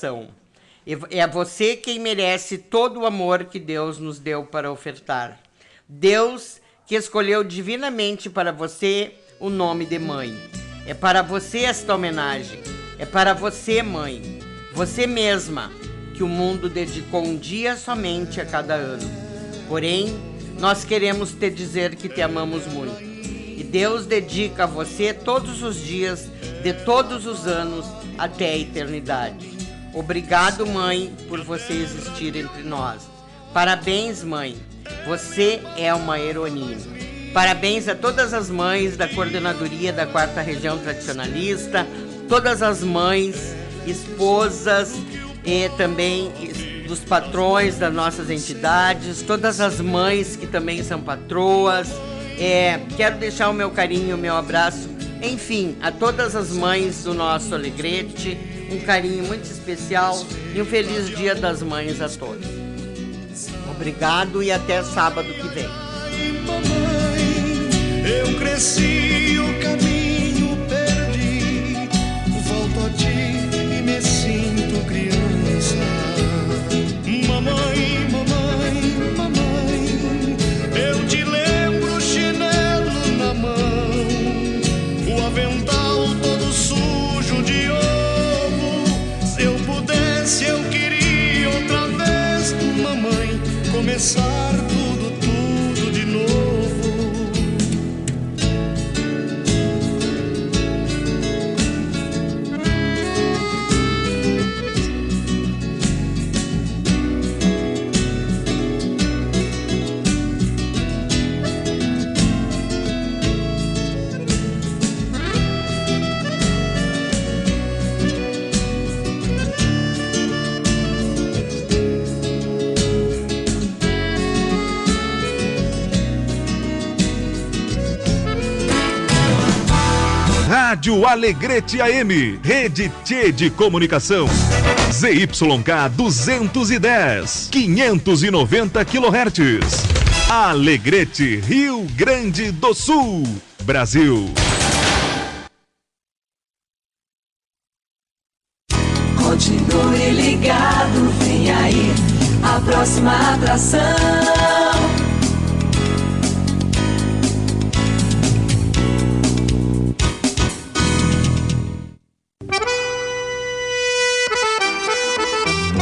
coração. É você quem merece todo o amor que Deus nos deu para ofertar. Deus que escolheu divinamente para você o nome de mãe. É para você esta homenagem. É para você, mãe, você mesma, que o mundo dedicou um dia somente a cada ano. Porém, nós queremos te dizer que te amamos muito. E Deus dedica a você todos os dias de todos os anos até a eternidade. Obrigado, mãe, por você existir entre nós. Parabéns, mãe. Você é uma heroína. Parabéns a todas as mães da coordenadoria da 4ª Região Tradicionalista, todas as mães, esposas e também dos patrões das nossas entidades, todas as mães que também são patroas. Quero deixar o meu carinho, o meu abraço, enfim, a todas as mães do nosso Alegrete, um carinho muito especial e um feliz Dia das Mães a todos. Obrigado e até sábado que vem. Mamãe, eu cresci, o caminho perdi, volto a ti e me sinto criança. Mamãe, mamãe, mamãe, eu te lembro, chinelo na mão, o avental todo sujo de ovo. Se eu pudesse, eu queria outra vez, mamãe, começar tudo de novo. Rádio Alegrete AM, Rede Tchê de Comunicação. ZYK 210, 590 kHz. Alegrete, Rio Grande do Sul, Brasil. Continue ligado, vem aí a próxima atração.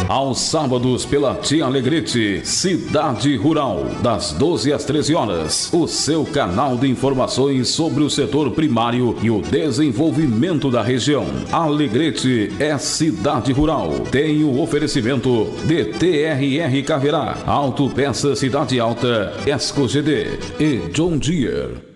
Aos sábados pela Tia Alegrete, Cidade Rural, das 12 às 13 horas. O seu canal de informações sobre o setor primário e o desenvolvimento da região. Alegrete é Cidade Rural. Tem o oferecimento de TRR Caverá, Autopeça Cidade Alta, Esco GD e John Deere.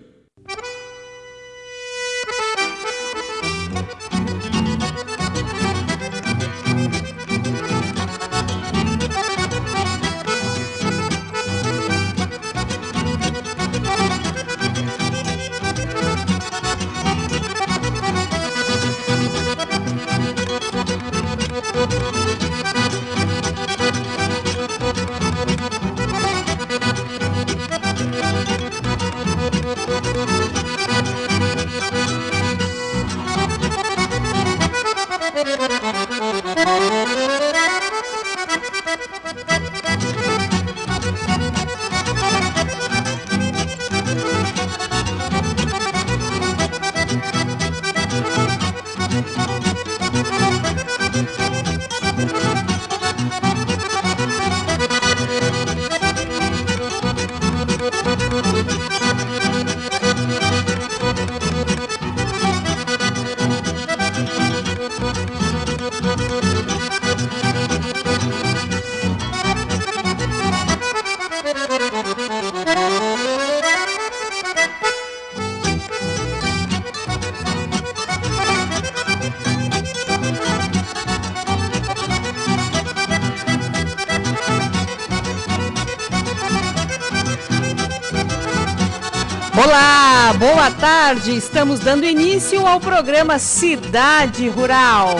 Olá, boa tarde. Estamos dando início ao programa Cidade Rural.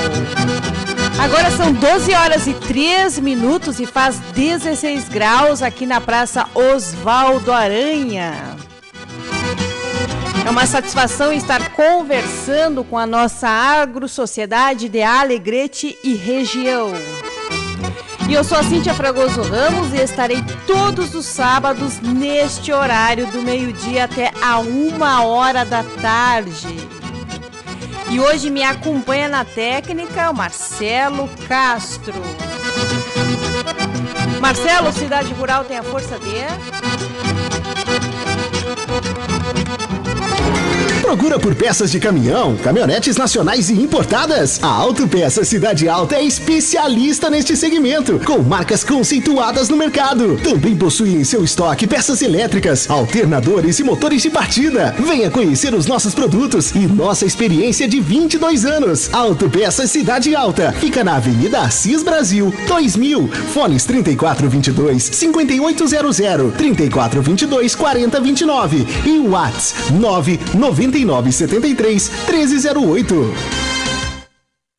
Agora são 12 horas e 3 minutos e faz 16 graus aqui na Praça Osvaldo Aranha. É uma satisfação estar conversando com a nossa agrosociedade de Alegrete e região. E eu sou a Cíntia Fragoso Ramos e estarei todos os sábados neste horário do meio-dia até a 1h da tarde. E hoje me acompanha na técnica o Marcelo Castro. Marcelo, Cidade Rural tem a força de... Procura por peças de caminhão, caminhonetes nacionais e importadas? A Autopeças Cidade Alta é especialista neste segmento, com marcas conceituadas no mercado. Também possui em seu estoque peças elétricas, alternadores e motores de partida. Venha conhecer os nossos produtos e nossa experiência de 22 anos. Autopeças Cidade Alta fica na Avenida Assis Brasil, 2000. Fones 3422-5800, 3422-4029 e o WhatsApp 99973-1308.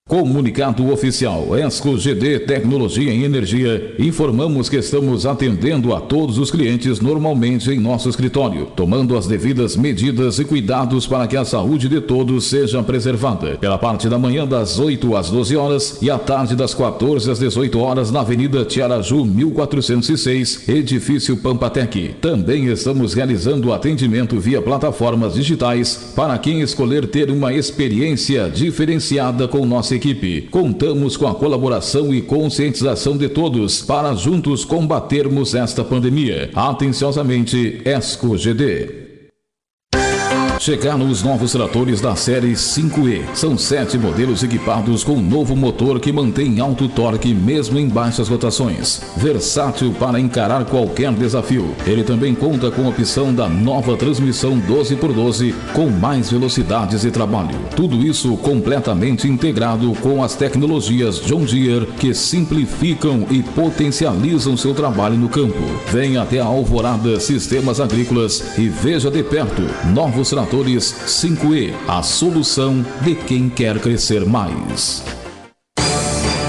Comunicado oficial ESCO GD Tecnologia em Energia. Informamos que estamos atendendo a todos os clientes normalmente em nosso escritório, tomando as devidas medidas e cuidados para que a saúde de todos seja preservada. Pela parte da manhã das 8 às 12 horas e à tarde das 14 às 18 horas na Avenida Tiaraju 1406, Edifício Pampatec. Também estamos realizando atendimento via plataformas digitais para quem escolher ter uma experiência diferenciada com nossa equipe. Contamos com a colaboração e conscientização de todos para juntos combatermos esta pandemia. Atenciosamente, ESCO GD. Chegaram os novos tratores da série 5E. São 7 modelos equipados com um novo motor que mantém alto torque mesmo em baixas rotações. Versátil para encarar qualquer desafio. Ele também conta com a opção da nova transmissão 12x12 com mais velocidades de trabalho. Tudo isso completamente integrado com as tecnologias John Deere que simplificam e potencializam seu trabalho no campo. Venha até a Alvorada Sistemas Agrícolas e veja de perto novos tratores 5E, a solução de quem quer crescer mais.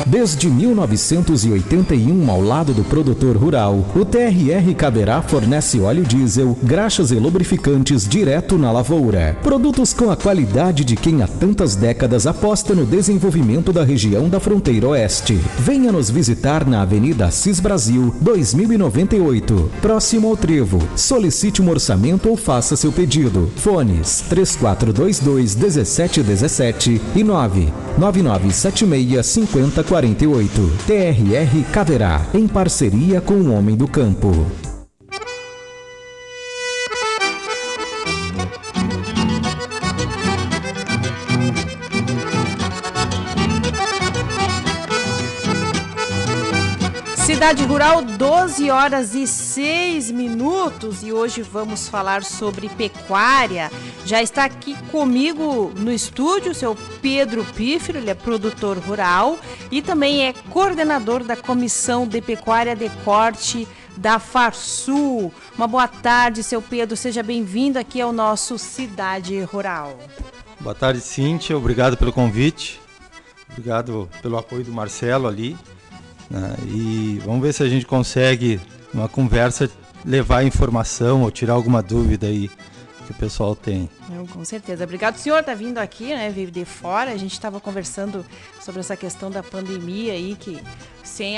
Desde 1981, ao lado do produtor rural, o TRR Caberá fornece óleo diesel, graxas e lubrificantes direto na lavoura. Produtos com a qualidade de quem há tantas décadas aposta no desenvolvimento da região da fronteira oeste. Venha nos visitar na Avenida Assis Brasil, 2098, próximo ao Trevo. Solicite um orçamento ou faça seu pedido. Fones 3422-1717 e 99976-5048. TRR Caberá, em parceria com o Homem do Campo. Cidade Rural, 12h06 e hoje vamos falar sobre pecuária. Já está aqui comigo no estúdio o seu Pedro Pífero, ele é produtor rural e também é coordenador da Comissão de Pecuária de Corte da Farsul. Uma boa tarde, seu Pedro, seja bem-vindo aqui ao nosso Cidade Rural. Boa tarde, Cíntia, obrigado pelo convite, obrigado pelo apoio do Marcelo ali. E vamos ver se a gente consegue, numa conversa, levar informação ou tirar alguma dúvida aí que o pessoal tem. Com certeza. Obrigado. O senhor está vindo aqui, né? Veio de fora. A gente estava conversando sobre essa questão da pandemia aí, que sem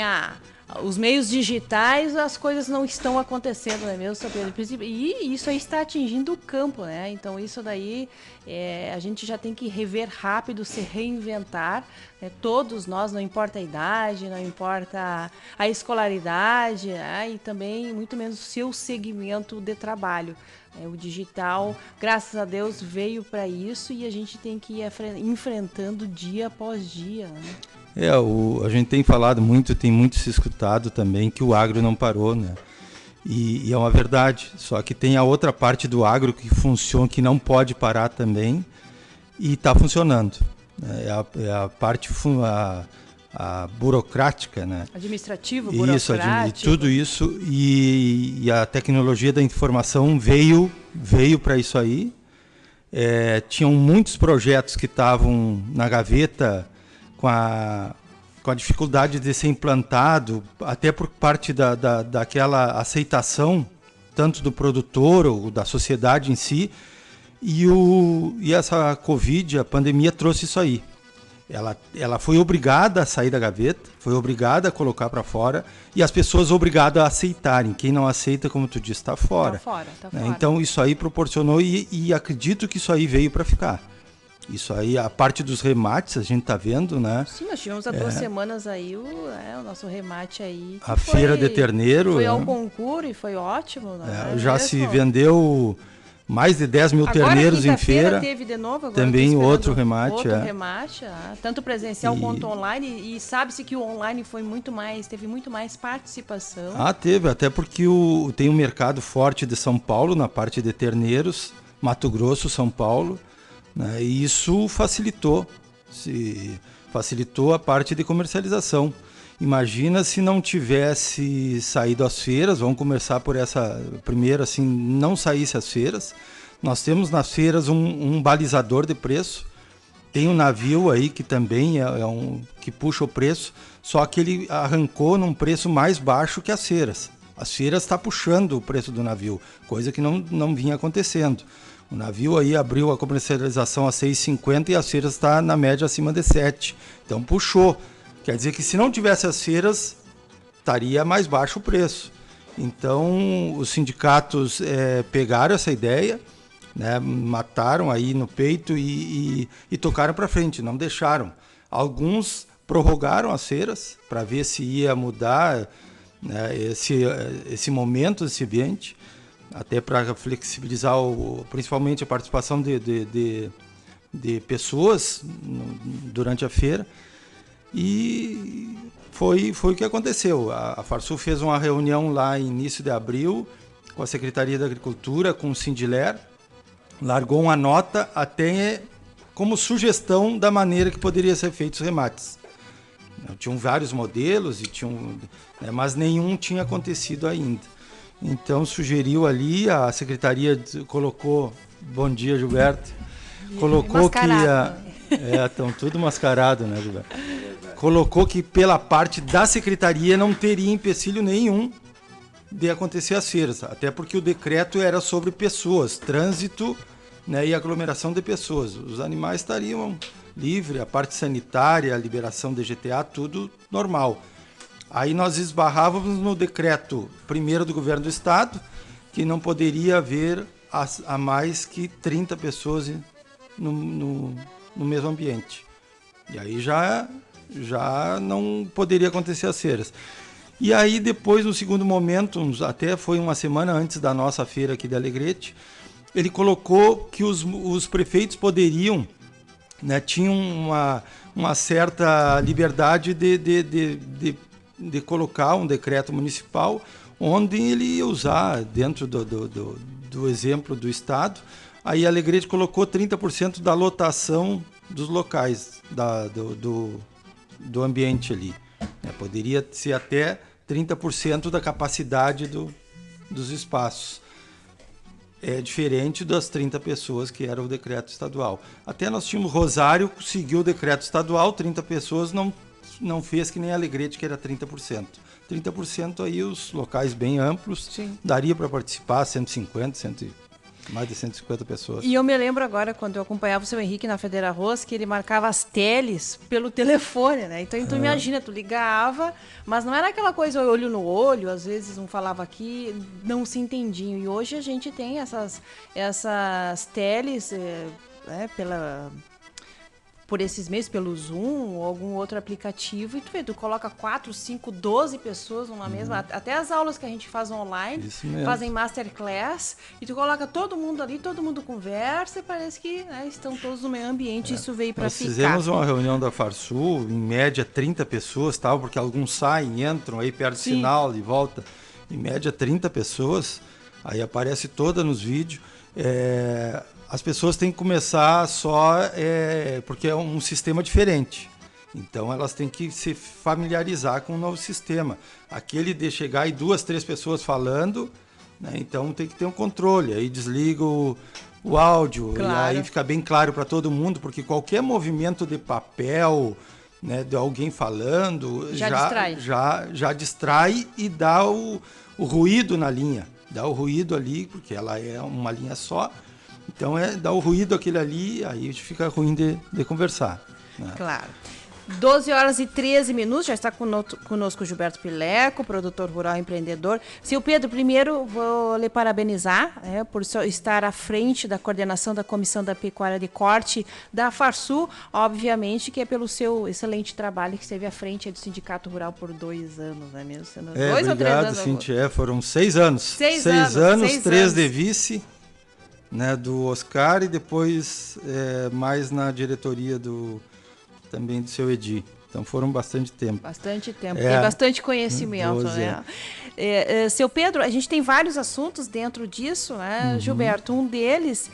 os meios digitais as coisas não estão acontecendo, não é mesmo, seu Pedro? E isso aí está atingindo o campo, né? Então isso daí a gente já tem que rever rápido, se reinventar, né? Todos nós, não importa a idade, não importa a escolaridade, né? E também muito menos o seu segmento de trabalho. O digital, graças a Deus, veio para isso e a gente tem que ir enfrentando dia após dia, né? A gente tem falado muito, tem muito se escutado também que o agro não parou, né? E é uma verdade, só que tem a outra parte do agro que funciona, que não pode parar também e está funcionando. É a parte a burocrática, né? Administrativo, burocrático. Isso, tudo isso e a tecnologia da informação veio para isso aí. Tinham muitos projetos que estavam na gaveta com a dificuldade de ser implantado, até por parte daquela aceitação, tanto do produtor ou da sociedade em si, E essa Covid, a pandemia trouxe isso aí. Ela foi obrigada a sair da gaveta, foi obrigada a colocar para fora, e as pessoas obrigadas a aceitarem. Quem não aceita, como tu disse, está fora. Tá fora. Então isso aí proporcionou, e acredito que isso aí veio para ficar. Isso aí, a parte dos remates, a gente está vendo, né? Sim, nós tivemos há 2 semanas aí o nosso remate aí. A Feira de Terneiro. Foi ao concurso e foi ótimo, né? Já se vendeu mais de 10 mil terneiros em feira. Teve de novo, agora também outro remate. Outro remate, tanto presencial quanto online. E sabe-se que o online teve muito mais participação. Teve, até porque tem um mercado forte de São Paulo, na parte de terneiros, Mato Grosso, São Paulo, né? E isso facilitou a parte de comercialização. Imagina se não tivesse saído às feiras, vamos começar por essa primeira, assim, não saísse às feiras. Nós temos nas feiras um balizador de preço, tem um navio aí que também que puxa o preço, só que ele arrancou num preço mais baixo que as feiras. As feiras estão puxando o preço do navio, coisa que não vinha acontecendo. O navio aí abriu a comercialização a 6,50 e as feiras está na média acima de 7, então puxou. Quer dizer que se não tivesse as feiras, estaria mais baixo o preço. Então, os sindicatos pegaram essa ideia, né, mataram aí no peito e tocaram para frente, não deixaram. Alguns prorrogaram as feiras para ver se ia mudar, né, esse momento, esse ambiente, até para flexibilizar principalmente a participação de pessoas durante a feira. E foi o que aconteceu. A Farsul fez uma reunião lá em início de abril com a Secretaria da Agricultura, com o Sindiler, largou uma nota até como sugestão da maneira que poderia ser feitos os remates. Tinham vários modelos, mas nenhum tinha acontecido ainda. Então sugeriu ali, a Secretaria colocou, bom dia Gilberto, colocou que estão tudo mascarado, né, Gilberto? Colocou que pela parte da secretaria não teria empecilho nenhum de acontecer as feiras, até porque o decreto era sobre pessoas, trânsito, né, e aglomeração de pessoas. Os animais estariam livres, a parte sanitária, a liberação de GTA, tudo normal. Aí nós esbarrávamos no decreto primeiro do governo do estado, que não poderia haver a mais que 30 pessoas no mesmo ambiente. E aí já não poderia acontecer as feiras. E aí depois, no segundo momento, até foi uma semana antes da nossa feira aqui de Alegrete, ele colocou que os prefeitos poderiam, né, tinham uma certa liberdade de colocar um decreto municipal onde ele ia usar, dentro do exemplo do estado, aí Alegrete colocou 30% da lotação dos locais, do ambiente ali. Poderia ser até 30% da capacidade dos espaços. É diferente das 30 pessoas que era o decreto estadual. Até nós tínhamos Rosário, seguiu o decreto estadual, 30 pessoas, não fez que nem Alegrete, que era 30%. 30% aí os locais bem amplos, sim, daria para participar, 150, mais de 150 pessoas. E eu me lembro agora, quando eu acompanhava o seu Henrique na Federa Arroz, que ele marcava as teles pelo telefone, né? Então tu imagina, tu ligava, mas não era aquela coisa olho no olho, às vezes um falava aqui, não se entendiam. E hoje a gente tem essas teles por esses meios, pelo Zoom ou algum outro aplicativo, e tu coloca 4, 5, 12 pessoas numa mesma, até as aulas que a gente faz online, fazem masterclass, e tu coloca todo mundo ali, todo mundo conversa, e parece que, né, estão todos no meio ambiente, isso veio para ficar. Nós fizemos uma reunião da Farsul, em média 30 pessoas, tal, porque alguns saem, entram, aí perde sinal e volta, em média 30 pessoas, aí aparece toda nos vídeos. As pessoas têm que começar porque é um sistema diferente. Então elas têm que se familiarizar com o novo sistema. Aquele de chegar e 2, 3 pessoas falando, né, então tem que ter um controle. Aí desliga o áudio, claro, e aí fica bem claro para todo mundo, porque qualquer movimento de papel, né, de alguém falando, já distrai e dá o ruído na linha. Dá o ruído ali, porque ela é uma linha só. Então dá o ruído aquele ali, aí fica ruim de conversar. Né? Claro. 12h13, já está conosco o Gilberto Pileco, produtor rural e empreendedor. Seu Pedro, primeiro vou lhe parabenizar por estar à frente da coordenação da Comissão da Pecuária de Corte da Farsul, obviamente que é pelo seu excelente trabalho que esteve à frente do Sindicato Rural por 2 anos, não é mesmo? 2 ou 3 anos? Cintia, foram 6 anos. 6 anos, 3 de vice, né, do Oscar e depois mais na diretoria também do seu Edi. Então foram bastante tempo. Bastante tempo, tem bastante conhecimento, né? Seu Pedro, a gente tem vários assuntos dentro disso, né, Gilberto? Um deles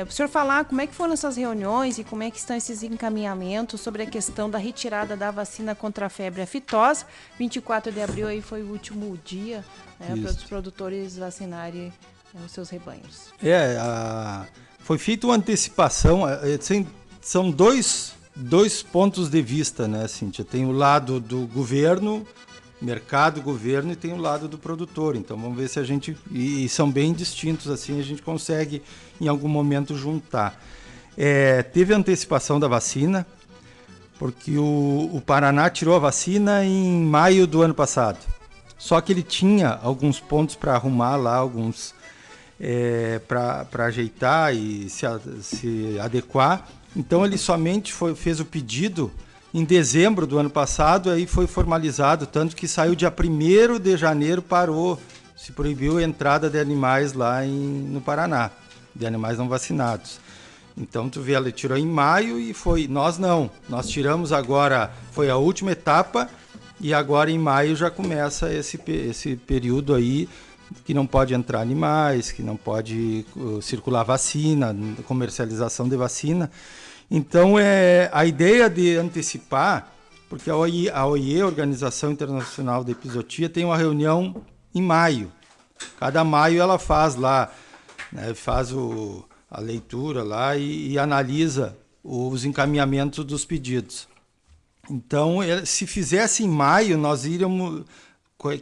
o senhor falar como é que foram essas reuniões e como é que estão esses encaminhamentos sobre a questão da retirada da vacina contra a febre aftosa. 24 de abril aí foi o último dia, né, para os produtores vacinarem os seus rebanhos. Foi feita uma antecipação, são dois pontos de vista, né, Cíntia? Tem o lado do governo, mercado, governo, e tem o lado do produtor. Então vamos ver se a gente... E são bem distintos, assim, a gente consegue em algum momento juntar. Teve antecipação da vacina, porque o Paraná tirou a vacina em maio do ano passado. Só que ele tinha alguns pontos para arrumar lá, alguns para ajeitar e se adequar. Então ele somente fez o pedido em dezembro do ano passado, aí foi formalizado, tanto que saiu dia 1º de janeiro, se proibiu a entrada de animais lá no Paraná, de animais não vacinados. Então tu vê, ele tirou em maio e nós tiramos agora, foi a última etapa, e agora em maio já começa esse período aí, que não pode entrar animais, que não pode circular vacina, comercialização de vacina. Então, a ideia de antecipar, porque a OIE, Organização Internacional de Epizootia, tem uma reunião em maio. Cada maio ela faz lá, né, faz a leitura lá e analisa os encaminhamentos dos pedidos. Então, se fizesse em maio, nós iríamos...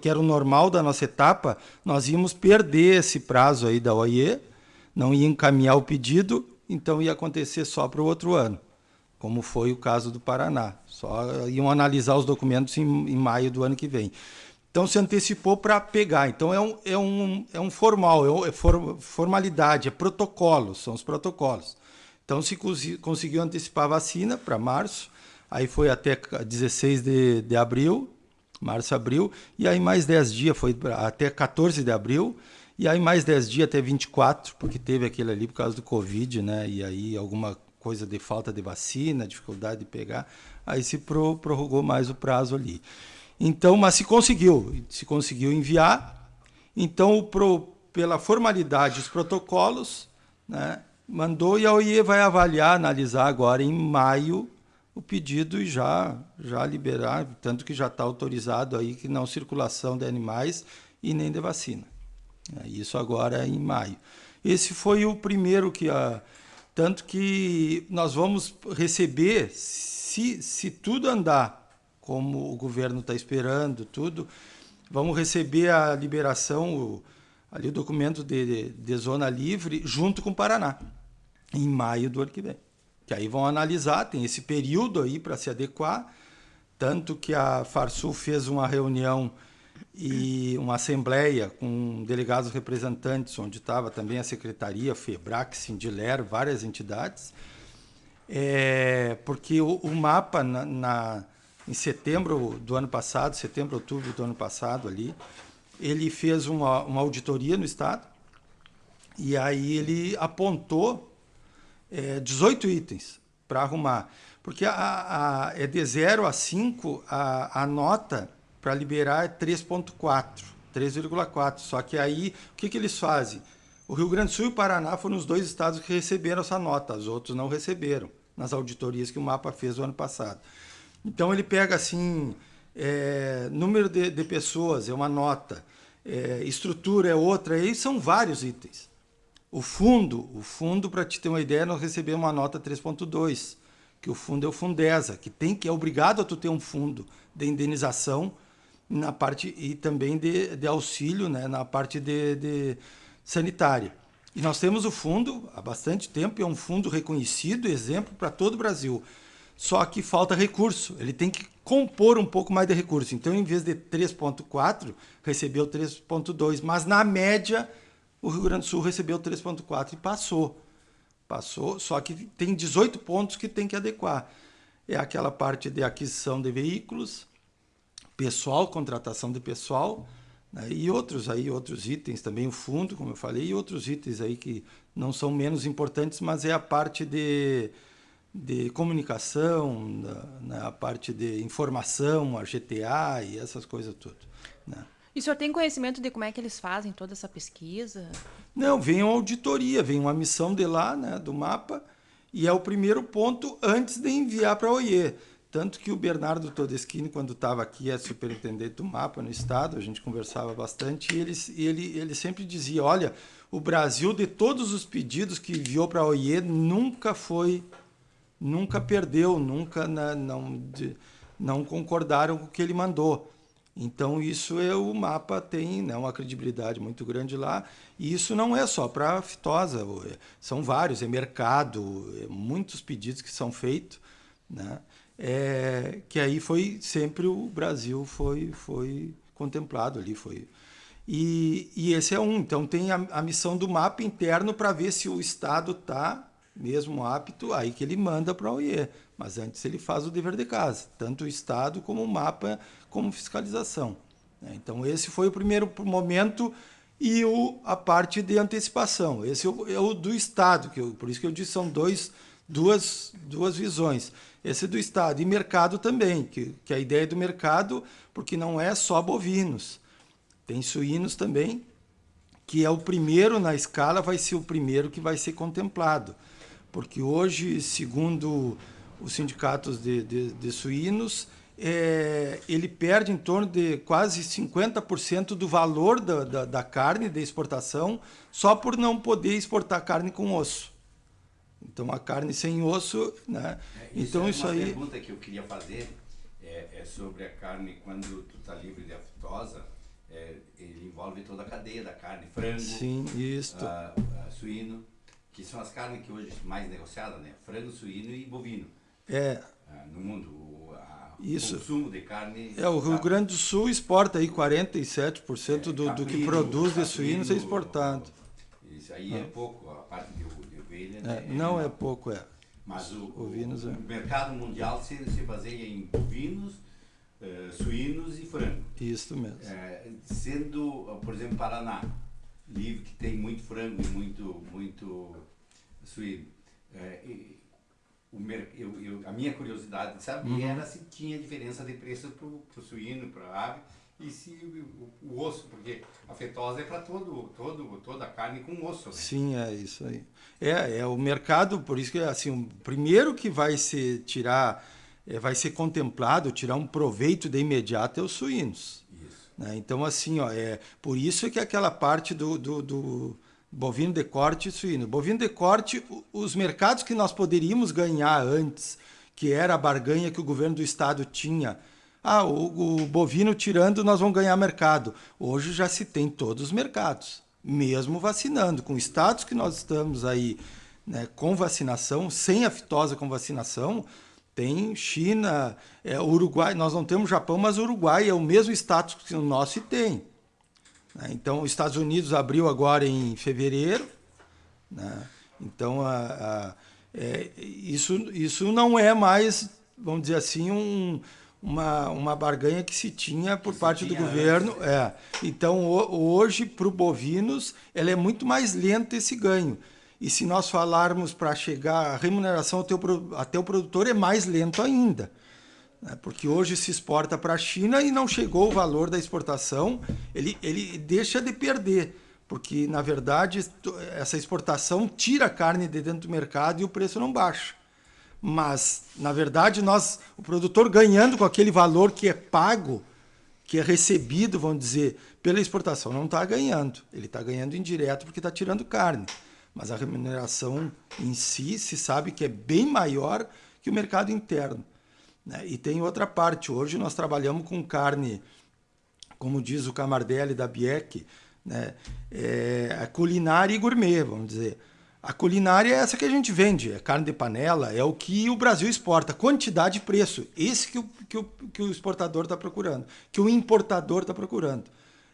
que era o normal da nossa etapa, nós íamos perder esse prazo aí da OIE, não ia encaminhar o pedido, então ia acontecer só para o outro ano, como foi o caso do Paraná. Só iam analisar os documentos em maio do ano que vem. Então se antecipou para pegar. Então é um formal, formalidade, é protocolo, são os protocolos. Então se conseguiu antecipar a vacina para março, aí foi até 16 de abril, março, abril, e aí mais 10 dias, foi até 14 de abril, e aí mais 10 dias até 24, porque teve aquele ali por causa do Covid, né? E aí alguma coisa de falta de vacina, dificuldade de pegar, aí se prorrogou mais o prazo ali. Então, mas se conseguiu enviar, então pela formalidade, os protocolos, né, mandou, e a OIE vai avaliar, analisar agora em maio o pedido e já liberar, tanto que já está autorizado aí que não circulação de animais e nem de vacina. Isso agora em maio. Esse foi o primeiro tanto que nós vamos receber, se tudo andar como o governo está esperando, tudo, vamos receber a liberação, ali o documento de zona livre junto com o Paraná, em maio do ano que vem. Que aí vão analisar, tem esse período aí para se adequar, tanto que a Farsul fez uma reunião e uma assembleia com delegados representantes, onde estava também a Secretaria, FEBRAC, Sindiler, várias entidades, porque o mapa em setembro do ano passado, outubro do ano passado ali, ele fez uma auditoria no Estado, e aí ele apontou 18 itens para arrumar, porque é de 0 a 5, a nota para liberar é 3,4, só que aí, o que eles fazem? O Rio Grande do Sul e o Paraná foram os 2 estados que receberam essa nota, os outros não receberam, nas auditorias que o mapa fez o ano passado. Então ele pega assim, número de pessoas é uma nota, estrutura é outra, e são vários itens. O fundo, para te ter uma ideia, nós recebemos uma nota 3,2, que o fundo é o Fundesa, que é obrigado a tu ter um fundo de indenização na parte e também de auxílio, né, na parte de sanitária. E nós temos o fundo há bastante tempo, é um fundo reconhecido, exemplo para todo o Brasil. Só que falta recurso, ele tem que compor um pouco mais de recurso. Então, em vez de 3,4, recebeu 3,2, mas na média o Rio Grande do Sul recebeu 3,4 e passou. Passou, só que tem 18 pontos que tem que adequar. É aquela parte de aquisição de veículos, pessoal, contratação de pessoal, né, e outros itens também, o fundo, como eu falei, e outros itens aí que não são menos importantes, mas é a parte de comunicação, a parte de informação, a GTA e essas coisas tudo, né? E o senhor tem conhecimento de como é que eles fazem toda essa pesquisa? Não, vem uma auditoria, vem uma missão de lá, né, do mapa, e é o primeiro ponto antes de enviar para a OIE. Tanto que o Bernardo Todeschini, quando estava aqui, é superintendente do mapa no estado, a gente conversava bastante, e ele sempre dizia, olha, o Brasil, de todos os pedidos que enviou para a OIE, nunca perdeu, não concordaram com o que ele mandou. Então, isso o mapa tem, né, uma credibilidade muito grande lá. E isso não é só para a aftosa, são vários, é mercado, muitos pedidos que são feitos, né? Que aí foi sempre o Brasil foi contemplado ali. E esse é um. Então, tem a missão do mapa interno para ver se o Estado está mesmo apto, aí que ele manda para a OIE. Mas antes ele faz o dever de casa, tanto o Estado como o mapa, como fiscalização. Então esse foi o primeiro momento e a parte de antecipação. Esse é o do Estado, por isso que eu disse são duas visões. Esse do Estado e mercado também, que a ideia do mercado, porque não é só bovinos, tem suínos também, que é o primeiro na escala, vai ser o primeiro que vai ser contemplado. Porque hoje, segundo os sindicatos de suínos, ele perde em torno de quase 50% do valor da carne de exportação só por não poder exportar carne com osso. Então, a carne sem osso, né? Então, isso aí... Uma pergunta que eu queria fazer é sobre a carne, quando tu está livre de aftosa, ele envolve toda a cadeia da carne, frango, sim, isso. Suíno, que são as carnes que hoje mais negociadas, né? Frango, suíno e bovino. No mundo, o consumo de carne... O Rio Grande do Sul exporta aí 47% do que produz de suíno ser exportado. Isso aí é pouco, a parte de ovelha... Não é pouco, Mas o mercado mundial se baseia em bovinos, suínos e frango. Isso mesmo. Sendo, por exemplo, Paraná, livre, que tem muito frango e muito suíno. A minha curiosidade de saber era se tinha diferença de preço para o suíno, para a ave, e se o osso, porque a fetosa é para toda a carne com osso, né? Sim, é isso aí. O mercado, por isso que assim, o primeiro que vai ser vai ser contemplado, tirar um proveito de imediato é os suínos. Isso. Né? Então, assim, por isso que aquela parte do bovino de corte e suíno. Bovino de corte, os mercados que nós poderíamos ganhar antes, que era a barganha que o governo do estado tinha, o bovino tirando, nós vamos ganhar mercado. Hoje já se tem todos os mercados, mesmo vacinando. Com estados que nós estamos aí, né, com vacinação, sem a fitosa com vacinação, tem China, Uruguai, nós não temos Japão, mas o Uruguai é o mesmo status que o nosso e tem. Então, os Estados Unidos abriu agora em fevereiro, né? Então, isso não é mais, vamos dizer assim, uma barganha que se tinha por parte do governo. Então, hoje, para o bovinos, ela é muito mais lenta esse ganho. E se nós falarmos para chegar a remuneração até o produtor, é mais lento ainda. Porque hoje se exporta para a China e não chegou o valor da exportação, ele deixa de perder, porque, na verdade, essa exportação tira a carne de dentro do mercado e o preço não baixa. Mas, na verdade, o produtor ganhando com aquele valor que é pago, que é recebido, vamos dizer, pela exportação, não está ganhando. Ele está ganhando indireto porque está tirando carne. Mas a remuneração em si se sabe que é bem maior que o mercado interno. E tem outra parte. Hoje nós trabalhamos com carne, como diz o Camardelli da Bieck, né? A culinária e gourmet, vamos dizer. A culinária é essa que a gente vende, é carne de panela, é o que o Brasil exporta, quantidade e preço. Esse que o exportador está procurando, que o importador está procurando.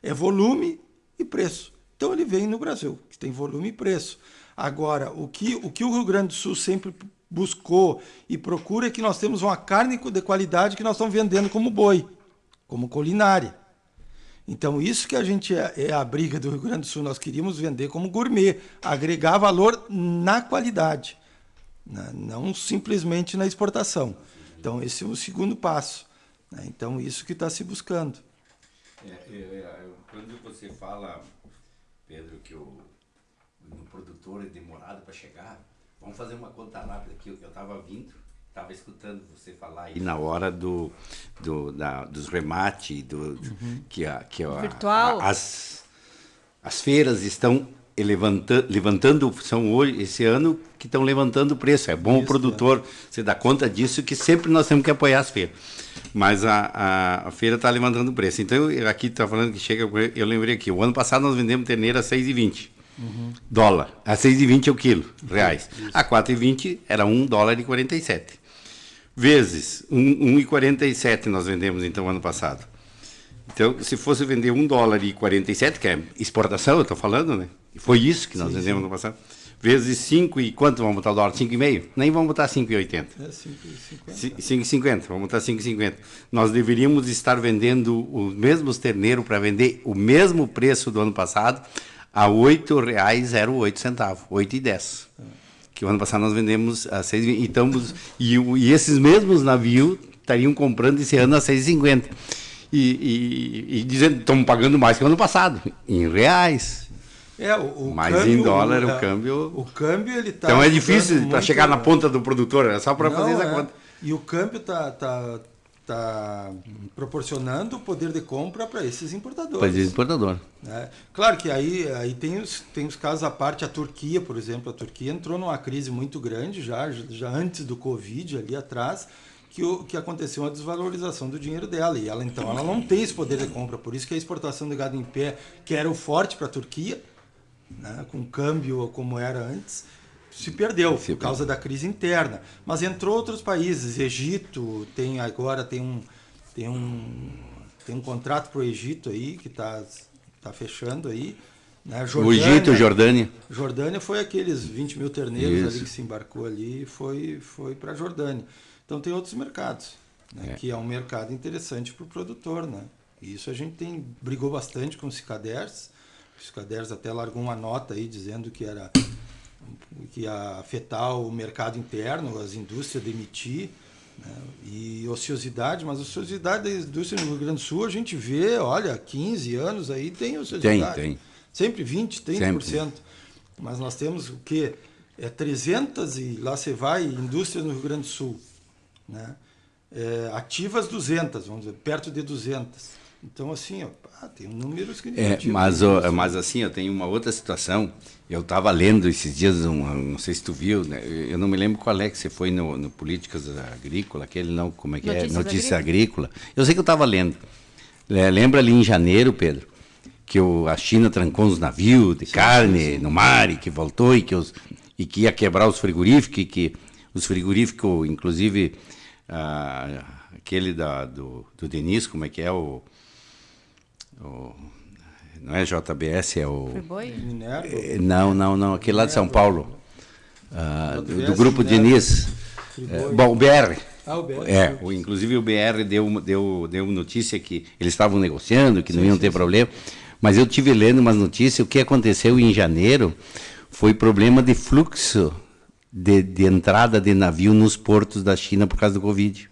É volume e preço. Então ele vem no Brasil, que tem volume e preço. Agora, o que o Rio Grande do Sul sempre buscou e procura é que nós temos uma carne de qualidade que nós estamos vendendo como boi, como culinária. Então, isso que a gente é a briga do Rio Grande do Sul. Nós queríamos vender como gourmet, agregar valor na qualidade, né? Não simplesmente na exportação. Então, esse é o segundo passo, né? Então, isso que está se buscando. Quando você fala, Pedro, que o produtor é demorado para chegar, vamos fazer uma conta rápida aqui. Eu estava escutando você falar aí na hora dos remates, virtual. As feiras estão levantando, são hoje, esse ano, que estão levantando o preço. É bom isso, o produtor se dá conta disso, que sempre nós temos que apoiar as feiras. Mas a feira está levantando o preço. Então, aqui está falando que chega, eu lembrei aqui, o ano passado nós vendemos terneira a 6,20. Dólar. A 6,20 é o quilo, reais. A 4,20 era $1,47. Vezes 1,47 nós vendemos, então, ano passado. Então, se fosse vender $1,47, que é exportação, eu estou falando, né? E foi isso que nós vendemos ano passado. Vezes 5 e quanto vamos botar o dólar? 5,5? Nem vamos botar 5,80. 5,50. Vamos botar 5,50. Nós deveríamos estar vendendo os mesmos terneiros para vender o mesmo preço do ano passado, a R$ 8,08, 8,10. Que o ano passado nós vendemos a 6,20. E esses mesmos navios estariam comprando esse ano a 6,50. E dizendo que estamos pagando mais que o ano passado, em reais. Mas câmbio, em dólar o câmbio. O câmbio ele tá. Então é difícil para chegar na ponta do produtor, é só para fazer essa conta. E o câmbio tá proporcionando o poder de compra para esses importadores. Para esses importadores. Claro que aí tem os casos à parte. A Turquia, por exemplo, a Turquia entrou numa crise muito grande já antes do Covid, ali atrás, que aconteceu uma desvalorização do dinheiro dela. E ela não tem esse poder de compra. Por isso que a exportação de gado em pé, que era o forte para a Turquia, né, com câmbio como era antes, se perdeu por causa da crise interna. Mas entrou outros países. Egito agora tem um contrato para o Egito aí que está fechando aí. Né? O Egito, Jordânia. Jordânia foi aqueles 20 mil terneiros ali que se embarcou ali e foi para a Jordânia. Então tem outros mercados, né, que é um mercado interessante para o produtor, né? E isso a gente brigou bastante com o Cicaders. O Cicaders até largou uma nota aí dizendo que ia afetar o mercado interno, as indústrias demitir, né? E ociosidade, mas a ociosidade da indústria no Rio Grande do Sul a gente vê, olha, 15 anos aí tem ociosidade. Tem. Sempre 20%, 30%. Sempre. Mas nós temos o quê? 300 e lá você vai, indústrias no Rio Grande do Sul, né? Ativas 200, vamos dizer, perto de 200. Então, assim, tem números que... Mas assim, eu tenho uma outra situação. Eu estava lendo esses dias, não sei se tu viu, né? Eu não me lembro qual é que você foi no Políticas Agrícola, aquele não, como é que Notícia Agrícola. Eu sei que eu estava lendo. Lembra ali em janeiro, Pedro, que a China trancou uns navios de carne no mar e que voltou e que ia quebrar os frigoríficos, e que os frigoríficos, inclusive, aquele do Denis, como é que é não é JBS, é o... Minerva? Não, aquele lá de São Paulo, do Grupo Denis. O BR. O BR. Inclusive o BR deu notícia que eles estavam negociando, que não iam ter problema, mas eu tive lendo umas notícias. O que aconteceu em janeiro foi problema de fluxo de entrada de navio nos portos da China por causa do Covid.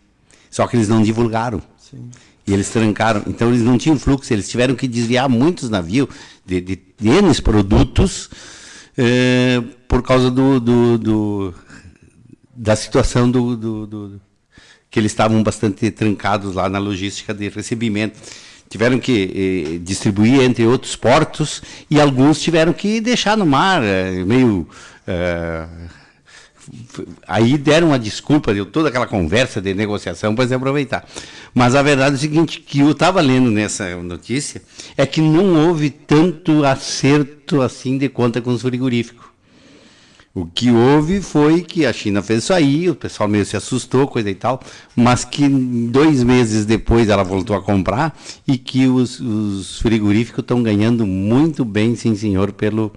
Só que eles não divulgaram. Sim. E eles trancaram. Então eles não tinham fluxo, eles tiveram que desviar muitos navios de N produtos por causa da situação que eles estavam bastante trancados lá na logística de recebimento. Tiveram que distribuir entre outros portos e alguns tiveram que deixar no mar, meio aí deram uma desculpa, deu toda aquela conversa de negociação para se aproveitar. Mas a verdade é o seguinte, que eu estava lendo nessa notícia, é que não houve tanto acerto assim de conta com os frigoríficos. O que houve foi que a China fez isso aí, o pessoal meio se assustou, coisa e tal, mas que 2 meses depois ela voltou a comprar e que os frigoríficos estão ganhando muito bem, sim senhor, pela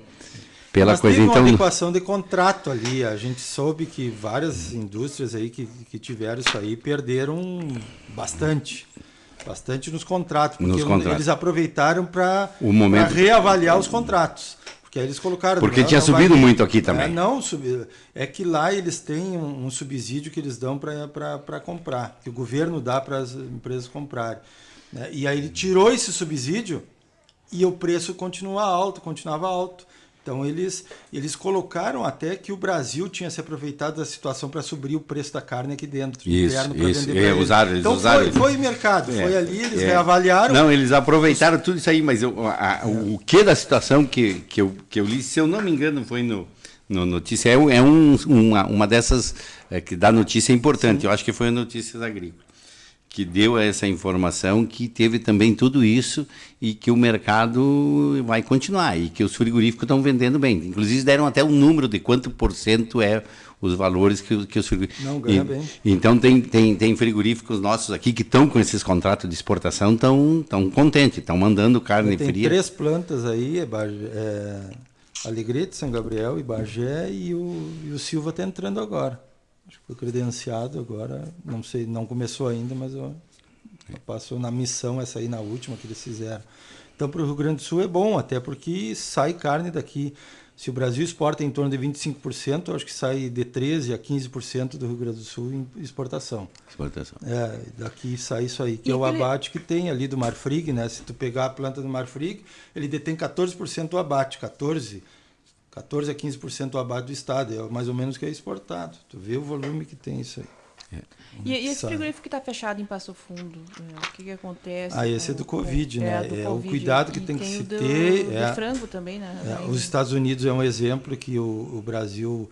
mas coisa. Teve Então, uma adequação de contrato ali, a gente soube que várias indústrias aí que tiveram isso aí perderam bastante nos contratos, porque eles aproveitaram para reavaliar os contratos. Porque aí eles colocaram... Porque tinha subido muito aqui também. É que lá eles têm um subsídio que eles dão para comprar, que o governo dá para as empresas comprarem. Né? E aí ele tirou esse subsídio e o preço continuava alto. Então eles colocaram até que o Brasil tinha se aproveitado da situação para subir o preço da carne aqui dentro. Isso. Então foi mercado, foi ali, eles reavaliaram. Não, eles aproveitaram tudo isso aí, mas o que da situação que eu li, se eu não me engano, foi no notícia, uma dessas que dá notícia importante. Sim. Eu acho que foi a Notícias Agrícolas, que deu essa informação, que teve também tudo isso e que o mercado vai continuar e que os frigoríficos estão vendendo bem. Inclusive deram até um número de quanto % é os valores que os frigoríficos... Não, ganha bem. Então tem frigoríficos nossos aqui que estão com esses contratos de exportação, estão contentes, estão mandando carne fria. Tem 3 plantas aí, Alegrete, São Gabriel e Bagé, e o Silva está entrando agora. Acho que foi credenciado agora, não sei, não começou ainda, mas passou na missão essa aí, na última que eles fizeram. Então, para o Rio Grande do Sul é bom, até porque sai carne daqui. Se o Brasil exporta em torno de 25%, eu acho que sai de 13% a 15% do Rio Grande do Sul em exportação. Daqui sai isso aí, que é o abate que tem ali do Marfrig, né? Se tu pegar a planta do Marfrig, ele detém 14% do abate, 14% a 15% do abate do estado, é mais ou menos o que é exportado. Tu vê o volume que tem isso aí. E esse frigorífico que está fechado em Passo Fundo, o que acontece? Esse é do Covid, né? Do COVID. o cuidado que tem que se ter. De frango também, né? Os Estados Unidos é um exemplo que o Brasil...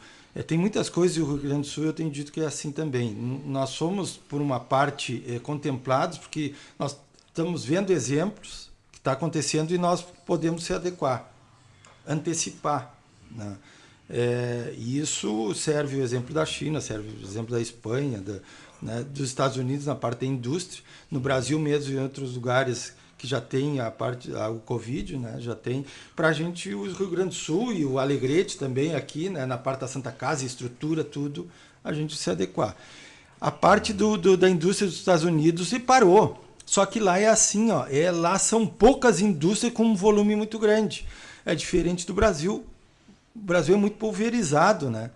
tem muitas coisas e o Rio Grande do Sul eu tenho dito que é assim também. Nós somos, por uma parte, contemplados, porque nós estamos vendo exemplos que está acontecendo e nós podemos se adequar, antecipar. Né? E isso serve o exemplo da China, serve o exemplo da Espanha, dos Estados Unidos na parte da indústria, no Brasil mesmo e em outros lugares que já tem o Covid, né? Já tem. Para a gente, o Rio Grande do Sul e o Alegrete também aqui, né? Na parte da Santa Casa, estrutura, tudo, a gente se adequar. A parte da indústria dos Estados Unidos se parou. Só que lá é assim, lá são poucas indústrias com um volume muito grande. É diferente do Brasil. O Brasil é muito pulverizado, né?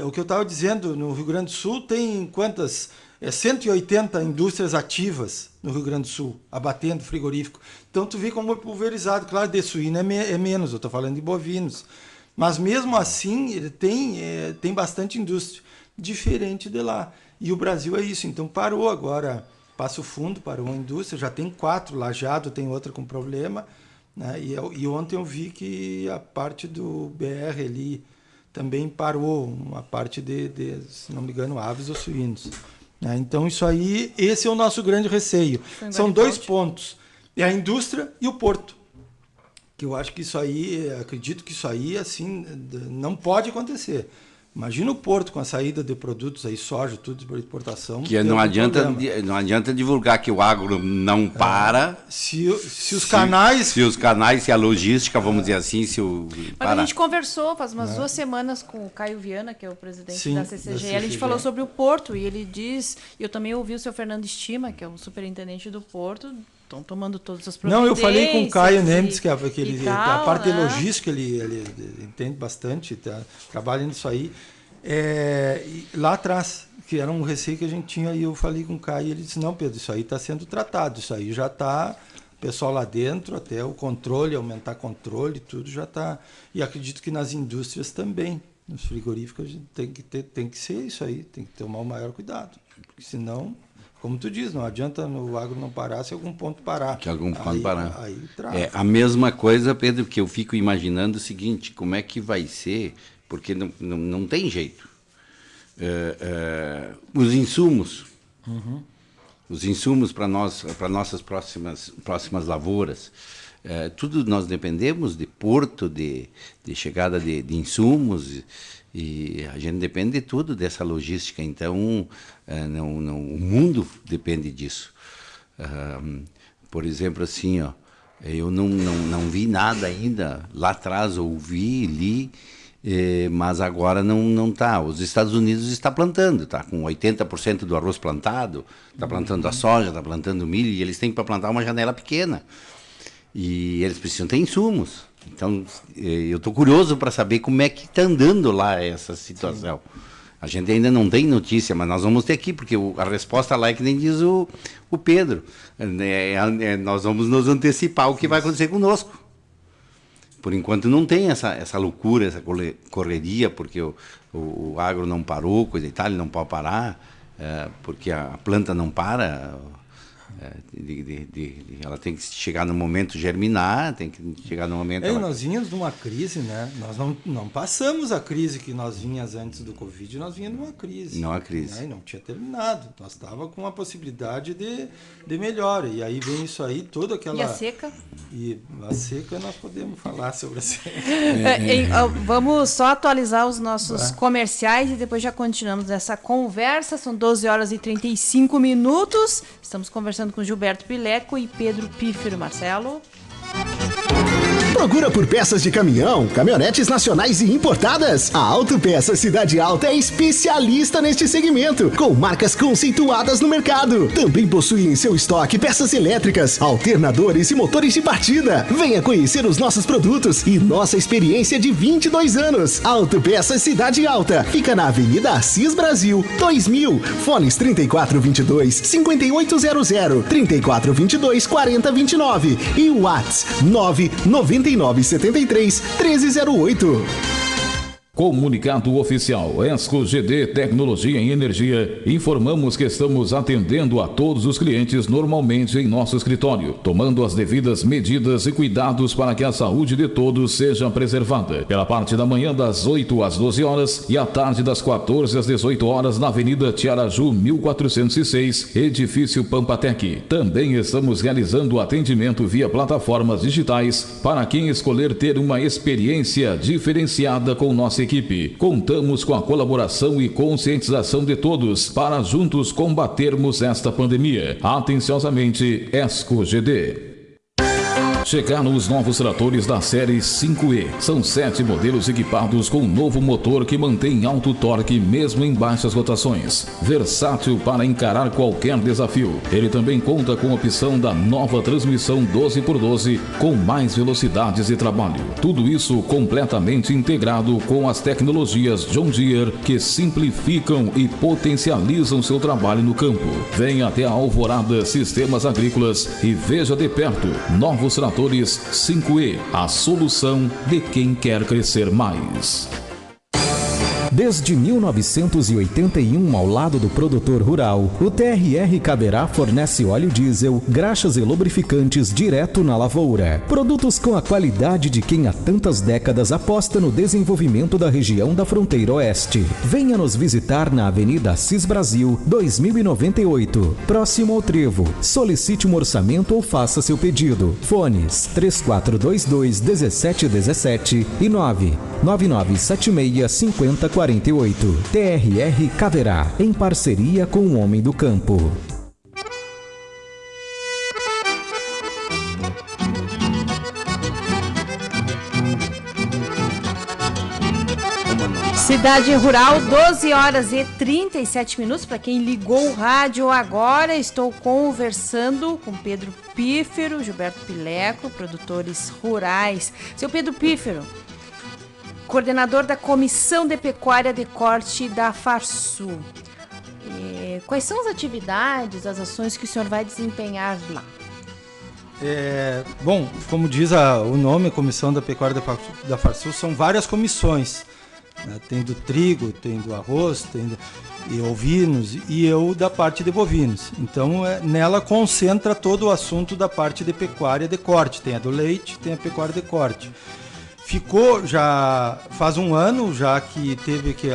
O que eu estava dizendo, no Rio Grande do Sul tem quantas? 180 indústrias ativas no Rio Grande do Sul, abatendo frigorífico. Então tu vê como é pulverizado. Claro, de suíno é menos, eu estou falando de bovinos. Mas mesmo assim, ele tem bastante indústria, diferente de lá. E o Brasil é isso, então parou agora. Passo Fundo parou a indústria, já tem 4, Lajeado tem outra com problema. Né? E ontem eu vi que a parte do BR ali também parou, uma parte de se não me engano, aves ou suínos. Né? Então isso aí, esse é o nosso grande receio. São 2 pontos, é a indústria e o porto. Que eu acho que isso aí, acredito que isso aí assim, não pode acontecer. Imagina o porto com a saída de produtos aí, soja, tudo para exportação. Que não adianta divulgar que o agro não para. Se os canais, se a logística, vamos dizer assim, Mas a gente conversou faz umas 2 semanas com o Caio Viana, que é o presidente da CCG, a gente falou sobre o porto e ele diz, e eu também ouvi o seu Fernando Estima, que é o superintendente do porto, estão tomando todas as providências. Não, eu falei com o Caio Nemes, que a parte de logística ele entende bastante, trabalha nisso aí. Lá atrás, que era um receio que a gente tinha, e eu falei com o Caio, e ele disse, não, Pedro, isso aí está sendo tratado, isso aí já está, o pessoal lá dentro, até o controle, aumentar controle, tudo já está. E acredito que nas indústrias também, nos frigoríficos, tem que ser isso aí, tem que tomar o maior cuidado, porque senão... Como tu diz, não adianta o agro não parar se algum ponto parar. Que algum ponto parar. A mesma coisa, Pedro, que eu fico imaginando o seguinte, como é que vai ser, porque não tem jeito. os insumos. Os insumos para nossas próximas lavouras. Tudo nós dependemos de porto, de chegada de insumos, e a gente depende de tudo dessa logística. Então, o mundo depende disso. Por exemplo, assim, eu não vi nada ainda. Lá atrás ouvi, li, mas agora não está. Os Estados Unidos está plantando, está com 80% do arroz plantado, está plantando a soja, está plantando milho, e eles têm para plantar uma janela pequena. E eles precisam ter insumos. Então, eu estou curioso para saber como é que está andando lá essa situação. Sim. A gente ainda não tem notícia, mas nós vamos ter aqui, porque a resposta lá é que nem diz o Pedro. Nós vamos nos antecipar o que vai acontecer conosco. Por enquanto não tem essa loucura, essa correria, porque o agro não parou, coisa e tal, ele não pode parar, porque a planta não para. Ela tem que chegar no momento germinar, tem que chegar no momento... Nós vínhamos de uma crise, né? Nós não passamos a crise que nós vínhamos antes do Covid, nós vínhamos de uma crise. Não a crise. Né? E não tinha terminado. Nós estávamos com a possibilidade de melhora. E aí vem isso aí, toda aquela... E a seca? E a seca, nós podemos falar sobre a seca. Vamos só atualizar os nossos comerciais e depois já continuamos essa conversa. São 12h35. Estamos conversando com Gilberto Pileco e Pedro Pífero. Marcelo? Procura por peças de caminhão, caminhonetes nacionais e importadas? A Autopeças Cidade Alta é especialista neste segmento, com marcas conceituadas no mercado. Também possui em seu estoque peças elétricas, alternadores e motores de partida. Venha conhecer os nossos produtos e nossa experiência de 22 anos. Autopeças Cidade Alta. Fica na Avenida Assis Brasil, 2000. Fones 3422-5800, 3422-4029 e o WhatsApp 99973-1308. Comunicado oficial ESCO GD Tecnologia em Energia. Informamos que estamos atendendo a todos os clientes normalmente em nosso escritório, tomando as devidas medidas e cuidados para que a saúde de todos seja preservada. Pela parte da manhã das 8 às 12 horas e à tarde das 14 às 18 horas na Avenida Tiaraju 1406, Edifício Pampatec. Também estamos realizando atendimento via plataformas digitais para quem escolher ter uma experiência diferenciada com nossa equipe. Contamos com a colaboração e conscientização de todos para juntos combatermos esta pandemia. Atenciosamente, ESCO GD. Chegaram os novos tratores da série 5E. São 7 modelos equipados com um novo motor que mantém alto torque mesmo em baixas rotações. Versátil para encarar qualquer desafio. Ele também conta com a opção da nova transmissão 12x12 com mais velocidades de trabalho. Tudo isso completamente integrado com as tecnologias John Deere que simplificam e potencializam seu trabalho no campo. Venha até a Alvorada Sistemas Agrícolas e veja de perto novos tratores 5E, a solução de quem quer crescer mais. Desde 1981, ao lado do produtor rural, o TRR Caberá fornece óleo diesel, graxas e lubrificantes direto na lavoura. Produtos com a qualidade de quem há tantas décadas aposta no desenvolvimento da região da fronteira oeste. Venha nos visitar na Avenida Assis Brasil, 2098, próximo ao Trevo. Solicite um orçamento ou faça seu pedido. Fones 3422-1717 e 99976-5048. TRR Caberá, em parceria com o Homem do Campo. Cidade Rural, 12h37. Para quem ligou o rádio agora, estou conversando com Pedro Pífero, Gilberto Pileco, produtores rurais. Seu Pedro Pífero, coordenador da Comissão de Pecuária de Corte da Farsul. Quais são as atividades, as ações que o senhor vai desempenhar lá? Bom, como diz o nome, a Comissão da Pecuária da Farsul, são várias comissões. Né? Tem do trigo, tem do arroz, tem e ovinos, e eu da parte de bovinos. Então, nela concentra todo o assunto da parte de pecuária de corte. Tem a do leite, tem a pecuária de corte. ficou já faz um ano, já que teve que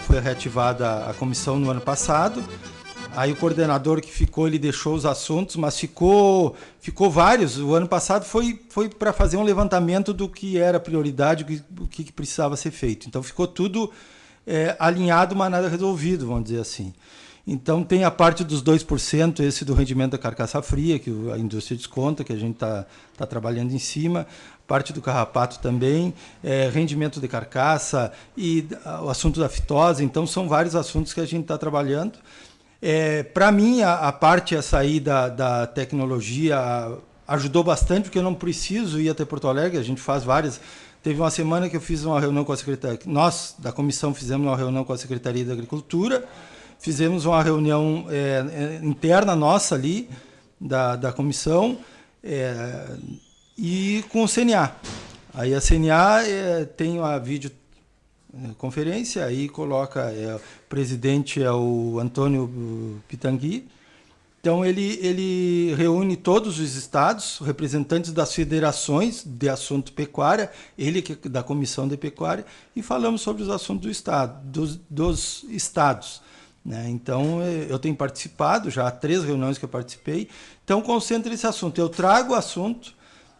foi reativada a comissão no ano passado. Aí o coordenador que ficou, ele deixou os assuntos, mas ficou vários. O ano passado foi para fazer um levantamento do que era prioridade, o que precisava ser feito. Então ficou tudo alinhado, mas nada resolvido, vamos dizer assim. Então tem a parte dos 2%, esse do rendimento da carcaça fria, que a indústria desconta, que a gente está trabalhando em cima. Parte do carrapato também, rendimento de carcaça e o assunto da fitose. Então são vários assuntos que a gente está trabalhando. Para mim, a parte aí da tecnologia ajudou bastante, porque eu não preciso ir até Porto Alegre, a gente faz várias. Teve uma semana que eu fiz uma reunião com a Secretaria, nós da comissão fizemos uma reunião com a Secretaria da Agricultura, fizemos uma reunião interna nossa ali, da comissão, e com o CNA. Aí a CNA tem uma videoconferência, aí coloca, o presidente é o Antônio Pitangui. Então ele reúne todos os estados, representantes das federações de assunto pecuária, ele que é da comissão de pecuária, e falamos sobre os assuntos do estado, dos estados. Né? Então eu tenho participado, já há 3 reuniões que eu participei, então concentra esse assunto. Eu trago o assunto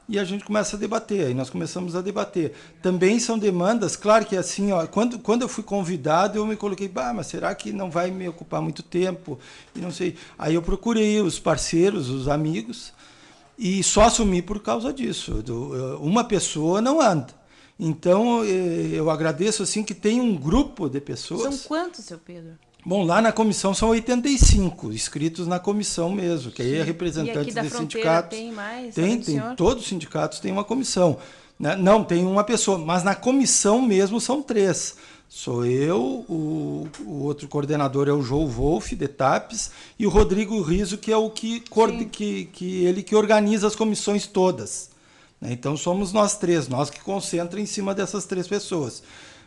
e a gente começa a debater, aí nós começamos a debater. Também são demandas, claro que assim, ó, quando eu fui convidado, eu me coloquei, mas será que não vai me ocupar muito tempo? E não sei. Aí eu procurei os parceiros, os amigos, e só assumi por causa disso. Uma pessoa não anda. Então, eu agradeço assim que tem um grupo de pessoas. São quantos, seu Pedro? Bom, lá na comissão são 85 inscritos na comissão mesmo, que aí é representantes de sindicatos. Tem mais? Tem, todos os sindicatos têm uma comissão. Não, tem uma pessoa, mas na comissão mesmo são 3. Sou eu, o outro coordenador é o João Wolff, de TAPES, e o Rodrigo Riso, que é o ele que organiza as comissões todas. Então somos nós 3, nós que concentramos em cima dessas 3 pessoas.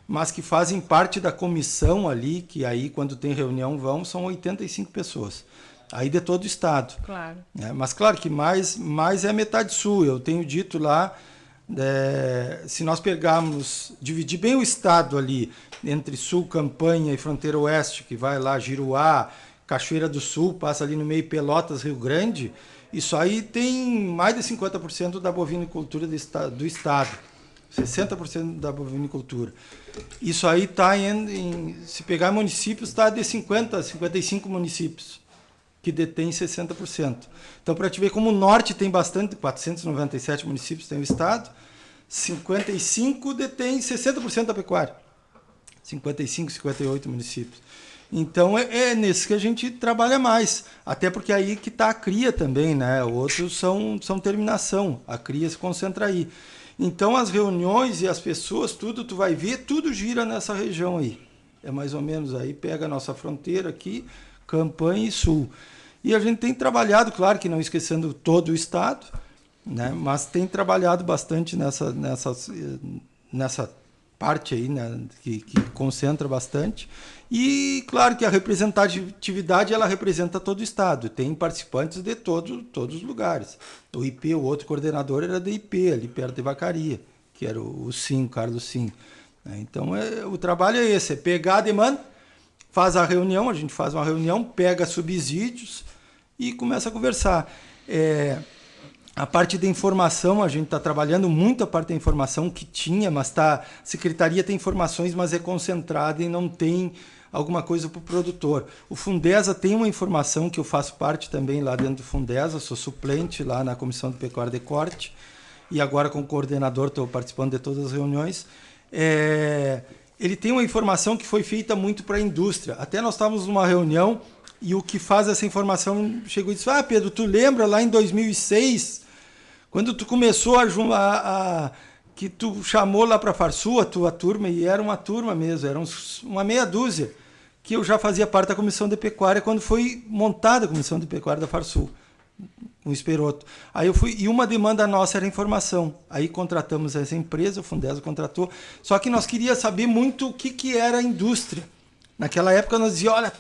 Mas que fazem parte da comissão ali, que aí, quando tem reunião, são 85 pessoas. Aí de todo o estado. Claro. Mas, claro, que mais é a metade sul. Eu tenho dito lá, se nós dividir bem o estado ali, entre sul, Campanha e fronteira oeste, que vai lá, Giruá, Cachoeira do Sul, passa ali no meio Pelotas, Rio Grande, isso aí tem mais de 50% da bovinicultura do estado. 60% da bovinicultura. Isso aí está se pegar municípios, está de 55 municípios, que detêm 60%. Então, para te ver como o norte tem bastante, 497 municípios tem o estado, 55 detém 60% da pecuária. 55, 58 municípios. Então, é nesse que a gente trabalha mais. Até porque aí que está a cria também, né? Outros são terminação. A cria se concentra aí. Então, as reuniões e as pessoas, tudo, tu vai ver, tudo gira nessa região aí. É mais ou menos aí, pega a nossa fronteira aqui, Campanha e Sul. E a gente tem trabalhado, claro que não esquecendo todo o estado, né? Mas tem trabalhado bastante nessa parte aí, né? que concentra bastante. E, claro, que a representatividade, ela representa todo o estado. Tem participantes de todos os lugares. O IP, o outro coordenador, era da IP, ali perto de Vacaria, que era o Sim, Carlos Sim. Então, o trabalho é esse, é pegar a demanda, faz a reunião, a gente faz uma reunião, pega subsídios e começa a conversar. A parte da informação, a gente está trabalhando muito a parte da informação que tinha, mas a secretaria tem informações, mas é concentrada e não tem alguma coisa para o produtor. O Fundesa tem uma informação que eu faço parte também lá dentro do Fundesa, sou suplente lá na Comissão de Pecuária de Corte, e agora como coordenador estou participando de todas as reuniões. Ele tem uma informação que foi feita muito para a indústria. Até nós estávamos numa reunião e o que faz essa informação chegou e disse, Pedro, tu lembra lá em 2006, quando tu começou que tu chamou lá para a Farsul, a tua turma, e era uma turma mesmo, era uma meia dúzia, que eu já fazia parte da Comissão de Pecuária quando foi montada a Comissão de Pecuária da Farsul, um Esperoto. Aí eu fui, e uma demanda nossa era informação. Aí contratamos essa empresa, o Fundesa contratou, só que nós queríamos saber muito o que era a indústria. Naquela época nós dizíamos, olha,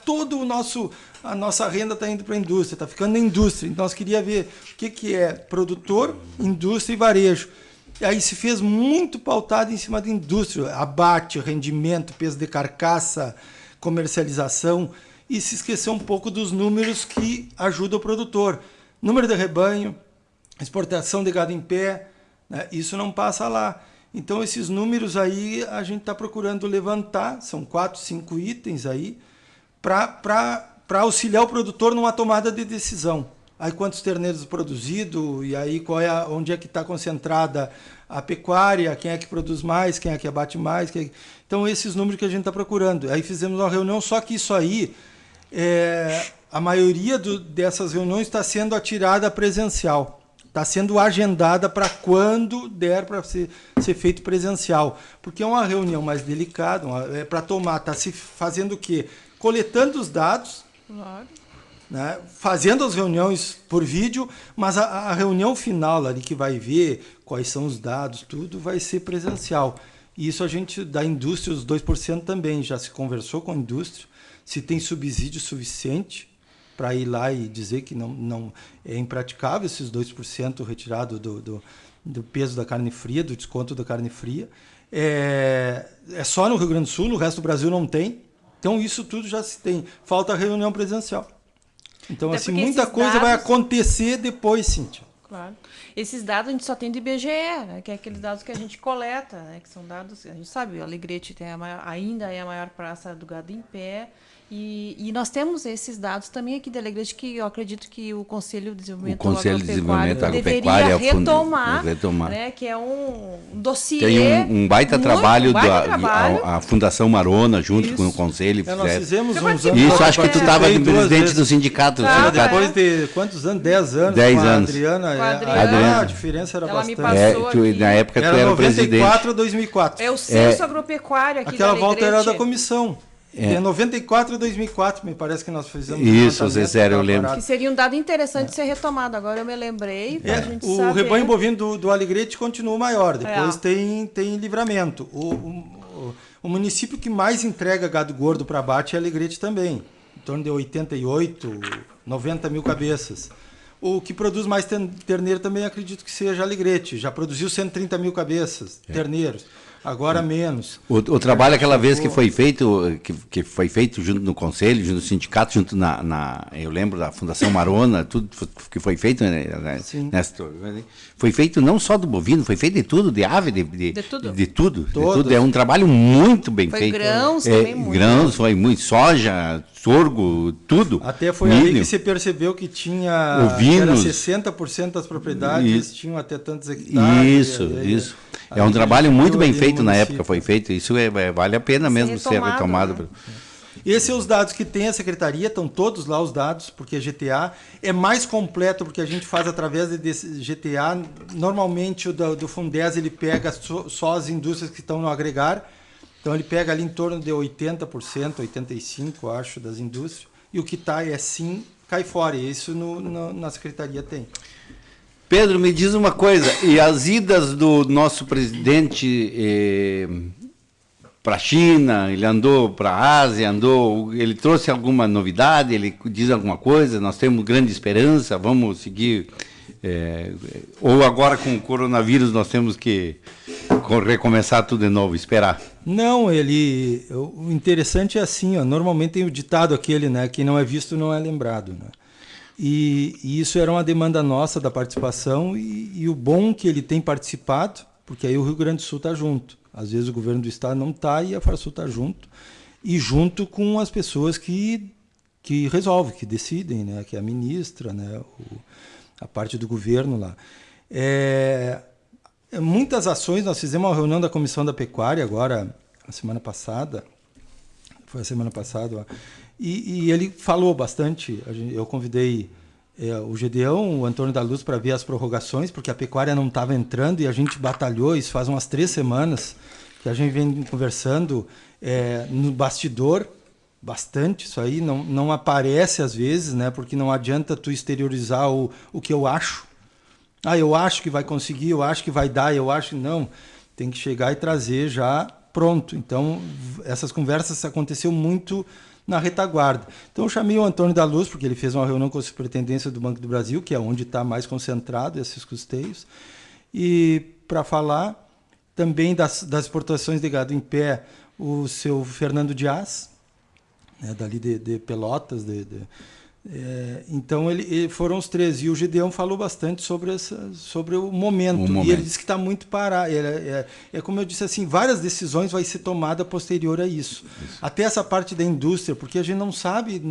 a nossa renda está indo para a indústria, está ficando na indústria. Então nós queríamos ver o que é produtor, indústria e varejo. E aí se fez muito pautado em cima da indústria, abate, rendimento, peso de carcaça, comercialização, e se esqueceu um pouco dos números que ajudam o produtor. Número de rebanho, exportação de gado em pé, né? Isso não passa lá. Então esses números aí a gente está procurando levantar, são 4, 5 itens aí, para auxiliar o produtor numa tomada de decisão. Aí quantos terneiros produzidos, e aí onde é que está concentrada a pecuária, quem é que produz mais, quem é que abate mais. Então esses números que a gente está procurando. Aí fizemos uma reunião, só que isso aí, a maioria dessas reuniões está sendo atirada presencial. Está sendo agendada para quando der para ser feito presencial. Porque é uma reunião mais delicada, para tomar, está se fazendo o quê? Coletando os dados, claro, né? Fazendo as reuniões por vídeo, mas a reunião final ali que vai ver quais são os dados, tudo vai ser presencial. E isso a gente, da indústria, os 2% também, já se conversou com a indústria, se tem subsídio suficiente para ir lá e dizer que não é impraticável esses 2% retirado do peso da carne fria, do desconto da carne fria. É só no Rio Grande do Sul, no resto do Brasil não tem. Então isso tudo já se tem. Falta a reunião presencial. Então, assim, muita coisa vai acontecer depois, Cíntia. Claro. Esses dados a gente só tem do IBGE, né? Que é aqueles dados que a gente coleta, né? Que são dados, a gente sabe, o Alegrete ainda é a maior praça do gado em pé. E nós temos esses dados também aqui de Alegrete, que eu acredito que o Conselho de Desenvolvimento Agropecuário deveria retomar, né, que é um dossiê. Tem um baita trabalho a Fundação Marona, junto com o Conselho. Nós fizemos uns anos. Isso, acho que tu estava de presidente do sindicato. Depois de quantos anos? 10 anos. 10 anos. Adriana, a diferença era ela bastante. Na época tu era o presidente. 94 a 2004. É o censo agropecuário aqui Aquela da volta era da comissão. De 94 a 2004, me parece que nós fizemos. Isso, eu lembro. Que seria um dado interessante de ser retomado. Agora eu me lembrei. O rebanho bovino do Alegrete continua maior. Depois tem Livramento. O município que mais entrega gado gordo para abate é Alegrete também. Em torno de 88, 90 mil cabeças. O que produz mais terneiro também acredito que seja Alegrete. Já produziu 130 mil cabeças, terneiros. Agora menos. O trabalho aquela vez que foi feito junto no Conselho, junto no sindicato, junto eu lembro da Fundação Marona, tudo que foi feito, né, foi feito não só do bovino, foi feito de tudo, de ave, de tudo. É um trabalho muito bem feito. Grãos também muito. Grãos, foi muito, soja, sorgo, tudo. Até foi ali que você percebeu que tinha ovinos, 60% das propriedades tinham até tantos hectares. Isso. É um trabalho muito bem feito na época, foi feito. Isso vale a pena mesmo ser retomado. Né? Esses são os dados que tem a secretaria, estão todos lá os dados, porque a GTA é mais completo, porque a gente faz através desse GTA. Normalmente o do Fundez ele pega só as indústrias que estão no agregar, então ele pega ali em torno de 80%, 85%, acho, das indústrias, e o que está sim cai fora, e isso na secretaria tem. Pedro, me diz uma coisa, e as idas do nosso presidente para a China, ele andou para a Ásia, ele trouxe alguma novidade, ele diz alguma coisa, nós temos grande esperança, vamos seguir, ou agora com o coronavírus nós temos que recomeçar tudo de novo, esperar? Não, o interessante é assim, normalmente tem o ditado aquele, né, que não é visto não é lembrado, né? E isso era uma demanda nossa da participação e o bom que ele tem participado, porque aí o Rio Grande do Sul está junto. Às vezes o governo do estado não está e a Farsul está junto. E junto com as pessoas que resolvem, que decidem, né? Que é a ministra, né? A parte do governo lá. Muitas ações, nós fizemos uma reunião da Comissão da Pecuária agora, a semana passada, e ele falou bastante. Eu convidei o Gedeão, o Antônio da Luz, para ver as prorrogações, porque a pecuária não estava entrando e a gente batalhou. Isso faz umas 3 semanas que a gente vem conversando no bastidor, bastante. Isso aí não aparece às vezes, né? Porque não adianta tu exteriorizar o que eu acho. Eu acho que vai conseguir, eu acho que vai dar, eu acho que não. Tem que chegar e trazer já pronto. Então, essas conversas aconteceu muito na retaguarda. Então, eu chamei o Antônio da Luz, porque ele fez uma reunião com a Superintendência do Banco do Brasil, que é onde está mais concentrado esses custeios, E para falar também das exportações de gado em pé, o seu Fernando Dias, né, dali de Pelotas, então foram os três. E o Gideão falou bastante sobre o momento. E ele disse que está muito parado. É como eu disse assim, várias decisões vai ser tomada posterior a isso. Até essa parte da indústria, porque a gente não sabe.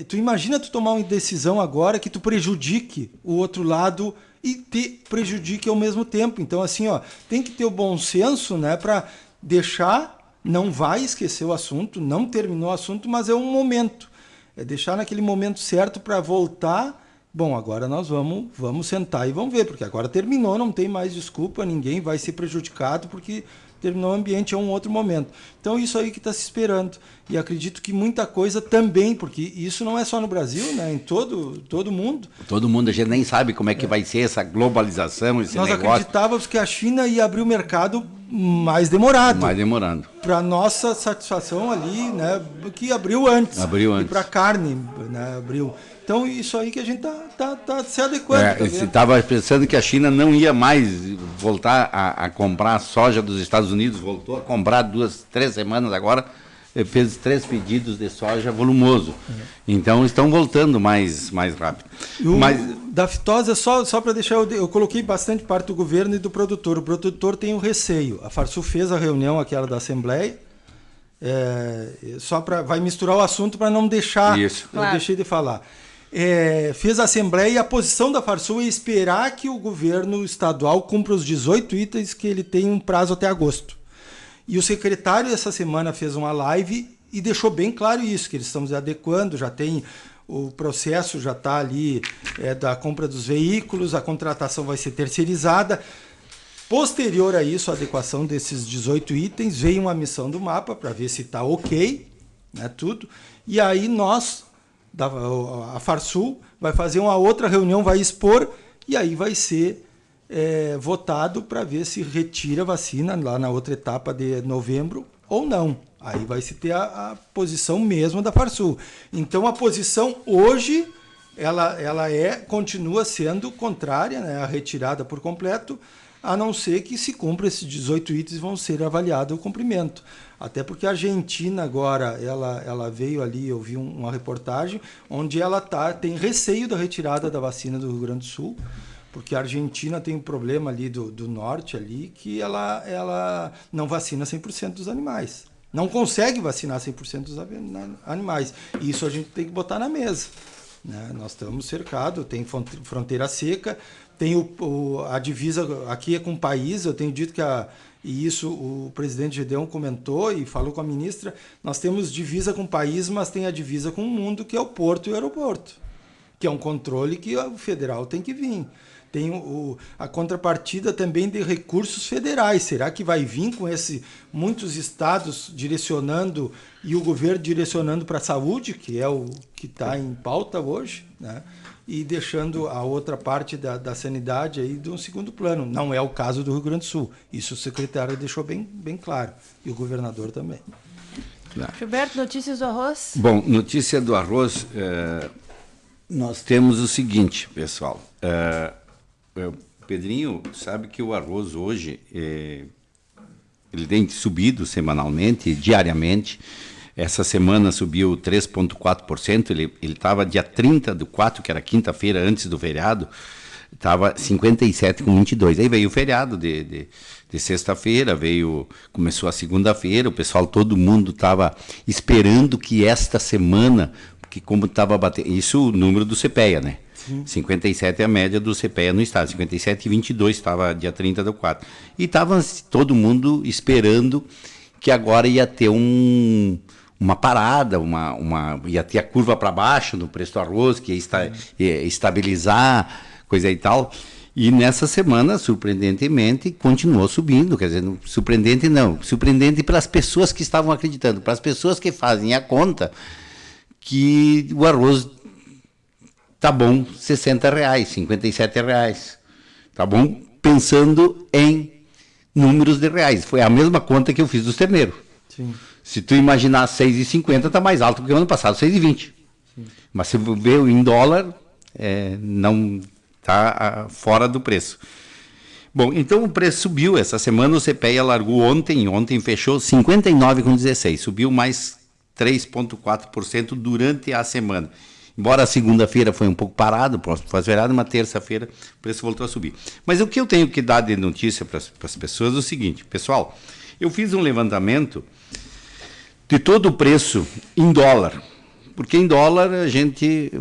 Tu imagina tu tomar uma decisão agora que tu prejudique o outro lado e te prejudique ao mesmo tempo. Então, assim, tem que ter o bom senso, né, para deixar. Não vai esquecer o assunto, não terminou o assunto, mas é um momento. É deixar naquele momento certo para voltar. Bom, agora nós vamos sentar e vamos ver, porque agora terminou, não tem mais desculpa, ninguém vai ser prejudicado, porque terminou o ambiente, é um outro momento. Então, isso aí que está se esperando. E acredito que muita coisa também, porque isso não é só no Brasil, né? Em todo mundo. Todo mundo, a gente nem sabe como é que vai ser essa globalização, esse negócio. Nós acreditávamos que a China ia abrir o mercado mais demorado. Mais demorando. Para nossa satisfação ali, né? Que abriu antes. E para carne, né? Abriu. Então, isso aí que a gente tá se adequando. Você estava pensando que a China não ia mais voltar a comprar soja dos Estados Unidos, voltou a comprar 2-3 semanas agora, fez 3 pedidos de soja volumoso. Então, estão voltando mais rápido. Da aftosa, só para deixar, eu coloquei bastante parte do governo e do produtor. O produtor tem um receio. A Farsul fez a reunião, aquela da Assembleia, vai misturar o assunto para não deixar. Isso. Eu deixei de falar. Fez a Assembleia e a posição da Farsul é esperar que o governo estadual cumpra os 18 itens que ele tem um prazo até agosto. E o secretário essa semana fez uma live e deixou bem claro isso, que eles estão se adequando, já tem o processo, já está ali da compra dos veículos, a contratação vai ser terceirizada. Posterior a isso, a adequação desses 18 itens, veio uma missão do mapa para ver se está ok, né, tudo. E aí a Farsul vai fazer uma outra reunião, vai expor, e aí vai ser votado para ver se retira a vacina lá na outra etapa de novembro ou não. Aí vai se ter a posição mesmo da Farsul. Então, a posição hoje, ela continua sendo contrária, né, à retirada por completo, a não ser que se cumpra esses 18 itens, vão ser avaliado o cumprimento. Até porque a Argentina agora, ela veio ali, eu vi uma reportagem, onde ela tem receio da retirada da vacina do Rio Grande do Sul, porque a Argentina tem um problema ali do norte, ali, que ela não vacina 100% dos animais. Não consegue vacinar 100% dos animais. E isso a gente tem que botar na mesa, né? Nós estamos cercados, tem fronteira seca, tem a divisa aqui é com o país, eu tenho dito e isso o presidente Gedeão comentou e falou com a ministra, nós temos divisa com o país, mas tem a divisa com o mundo, que é o porto e o aeroporto, que é um controle que o federal tem que vir. Tem a contrapartida também de recursos federais. Será que vai vir com muitos estados direcionando e o governo direcionando para a saúde, que é o que está em pauta hoje, né? E deixando a outra parte da sanidade aí de um segundo plano. Não é o caso do Rio Grande do Sul. Isso o secretário deixou bem claro. E o governador também. Gilberto, notícias do arroz? Bom, notícia do arroz, nós temos o seguinte, pessoal. Pedrinho sabe que o arroz hoje, ele tem subido semanalmente, diariamente. Essa semana subiu 3,4%, ele estava dia 30/4, que era quinta-feira antes do feriado, estava 57,22. Aí veio o feriado de sexta-feira, começou a segunda-feira, o pessoal, todo mundo estava esperando que esta semana, porque como estava batendo, isso o número do CPEA, né? Sim. 57 é a média do CPEA no estado, 57,22 estava dia 30/4. E estava todo mundo esperando que agora ia ter uma parada, ia ter a curva para baixo no preço do arroz, que ia estabilizar, coisa e tal. E nessa semana, surpreendentemente, continuou subindo. Quer dizer, surpreendente para as pessoas que estavam acreditando, para as pessoas que fazem a conta que o arroz tá bom, R$60, R$57. Tá bom? Pensando em números de reais. Foi a mesma conta que eu fiz dos terneiros. Sim. Se tu imaginar 6,50, tá mais alto que o ano passado, 6,20. Mas se ver em dólar, não tá fora do preço. Bom, então o preço subiu. Essa semana o CPEA largou ontem fechou 59,16, subiu mais 3,4% durante a semana. Embora a segunda-feira foi um pouco parado, pós-feriado, uma terça-feira o preço voltou a subir. Mas o que eu tenho que dar de notícia para as pessoas é o seguinte, pessoal, eu fiz um levantamento de todo o preço em dólar, porque em dólar a gente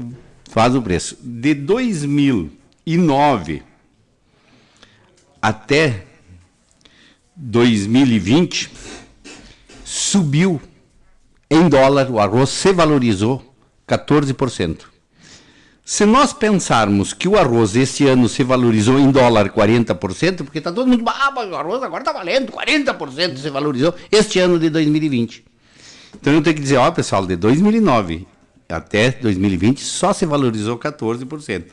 faz o preço. De 2009 até 2020, subiu em dólar, o arroz se valorizou 14%. Se nós pensarmos que o arroz esse ano se valorizou em dólar 40%, porque está todo mundo, mas o arroz agora está valendo, 40% se valorizou este ano de 2020. Então eu tenho que dizer, ó pessoal, de 2009 até 2020 só se valorizou 14%.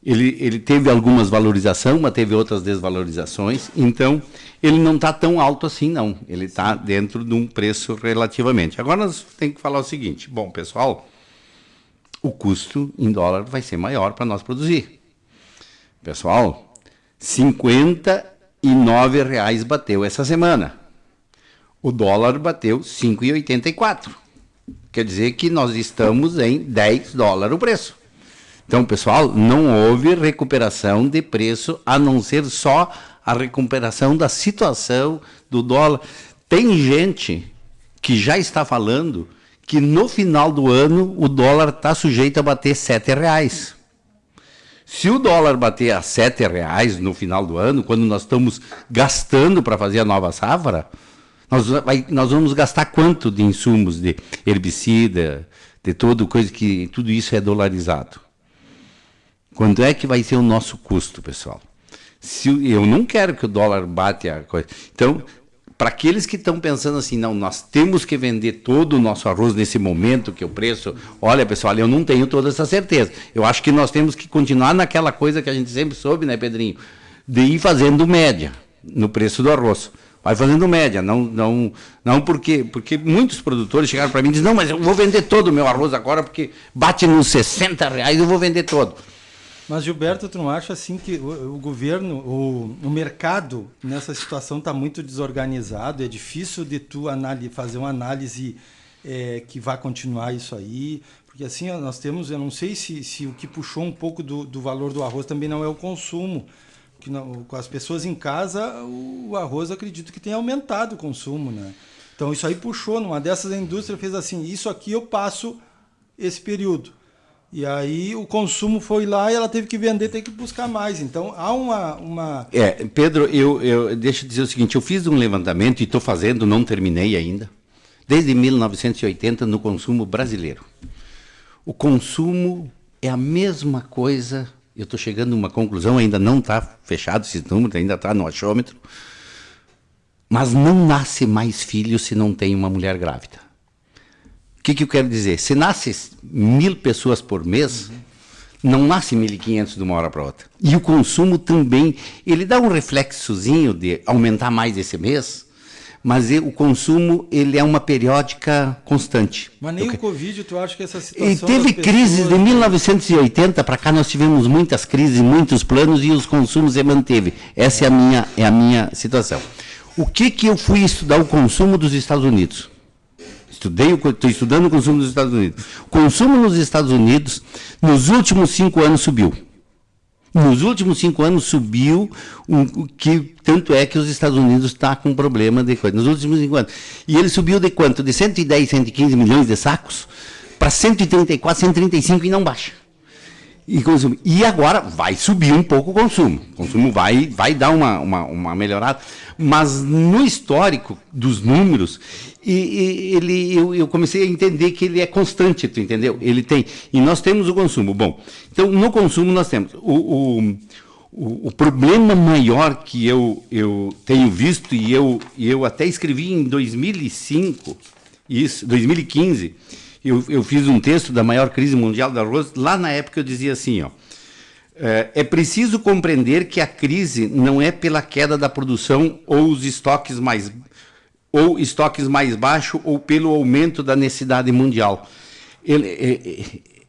Ele teve algumas valorizações, mas teve outras desvalorizações, então ele não está tão alto assim não, ele está dentro de um preço relativamente. Agora nós temos que falar o seguinte, bom pessoal, o custo em dólar vai ser maior para nós produzir. Pessoal, R$59 bateu essa semana, o dólar bateu 5,84, quer dizer que nós estamos em $10 o preço. Então, pessoal, não houve recuperação de preço, a não ser só a recuperação da situação do dólar. Tem gente que já está falando que no final do ano o dólar está sujeito a bater R$7. Se o dólar bater a R$7 no final do ano, quando nós estamos gastando para fazer a nova safra, nós vamos gastar quanto de insumos, de herbicida, de tudo isso é dolarizado. Quando é que vai ser o nosso custo, pessoal? Eu não quero que o dólar bate a coisa. Então, para aqueles que estão pensando assim, não, nós temos que vender todo o nosso arroz nesse momento, que o preço... Olha, pessoal, eu não tenho toda essa certeza. Eu acho que nós temos que continuar naquela coisa que a gente sempre soube, né, Pedrinho? De ir fazendo média no preço do arroz. Vai fazendo média, não porque muitos produtores chegaram para mim e dizem, não, mas eu vou vender todo o meu arroz agora, porque bate nos R$60, eu vou vender todo. Mas, Gilberto, tu não acha assim que o governo, o mercado nessa situação está muito desorganizado? É difícil de tu fazer uma análise que vai continuar isso aí? Porque assim, nós temos, eu não sei se o que puxou um pouco do valor do arroz também não é o consumo. Que não, com as pessoas em casa, o arroz acredito que tem aumentado o consumo, né? Então isso aí puxou, numa dessas a indústria fez assim, isso aqui eu passo esse período. E aí o consumo foi lá e ela teve que vender, tem que buscar mais. Então há uma... Pedro, deixa eu dizer o seguinte, eu fiz um levantamento e estou fazendo, não terminei ainda, desde 1980 no consumo brasileiro. O consumo é a mesma coisa, eu estou chegando a uma conclusão, ainda não está fechado esses números, ainda está no achômetro, mas não nasce mais filho se não tem uma mulher grávida. O que eu quero dizer? Se nasce 1.000 pessoas por mês, não nasce 1.500 de uma hora para outra. E o consumo também, ele dá um reflexozinho de aumentar mais esse mês, mas o consumo, ele é uma periódica constante. Mas nem o Covid, tu acha que essa situação... E teve crises de 1980 para cá, nós tivemos muitas crises, muitos planos e os consumos se manteve. Essa é a minha situação. O que eu fui estudar o consumo dos Estados Unidos? Estou estudando o consumo dos Estados Unidos. O consumo nos Estados Unidos, nos últimos 5 anos, subiu. Nos últimos 5 anos subiu, tanto é que os Estados Unidos estão com problema de coisa. Nos últimos 5 anos. E ele subiu de quanto? De 110, 115 milhões de sacos para 134, 135 e não baixa. E agora vai subir um pouco o consumo. O consumo vai dar uma melhorada. Mas no histórico dos números, eu comecei a entender que ele é constante, tu entendeu? Ele tem. E nós temos o consumo. Bom, então no consumo nós temos o problema maior que eu tenho visto, e eu até escrevi em 2015, eu fiz um texto da maior crise mundial do arroz. Lá na época eu dizia assim, ó, é preciso compreender que a crise não é pela queda da produção ou os estoques mais baixos ou pelo aumento da necessidade mundial.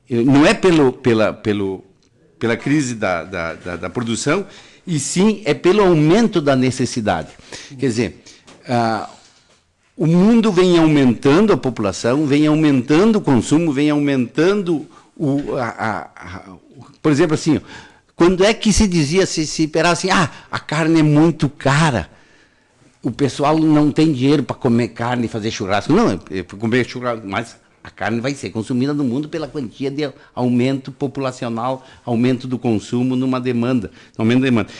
Não é pela crise da produção, e sim é pelo aumento da necessidade. Quer dizer, o mundo vem aumentando a população, vem aumentando o consumo, vem aumentando por exemplo, assim, quando é que se dizia, se esperava assim, a carne é muito cara, o pessoal não tem dinheiro para comer carne e fazer churrasco. Não, é para comer churrasco, mas a carne vai ser consumida no mundo pela quantia de aumento populacional, aumento do consumo numa demanda, aumento da demanda.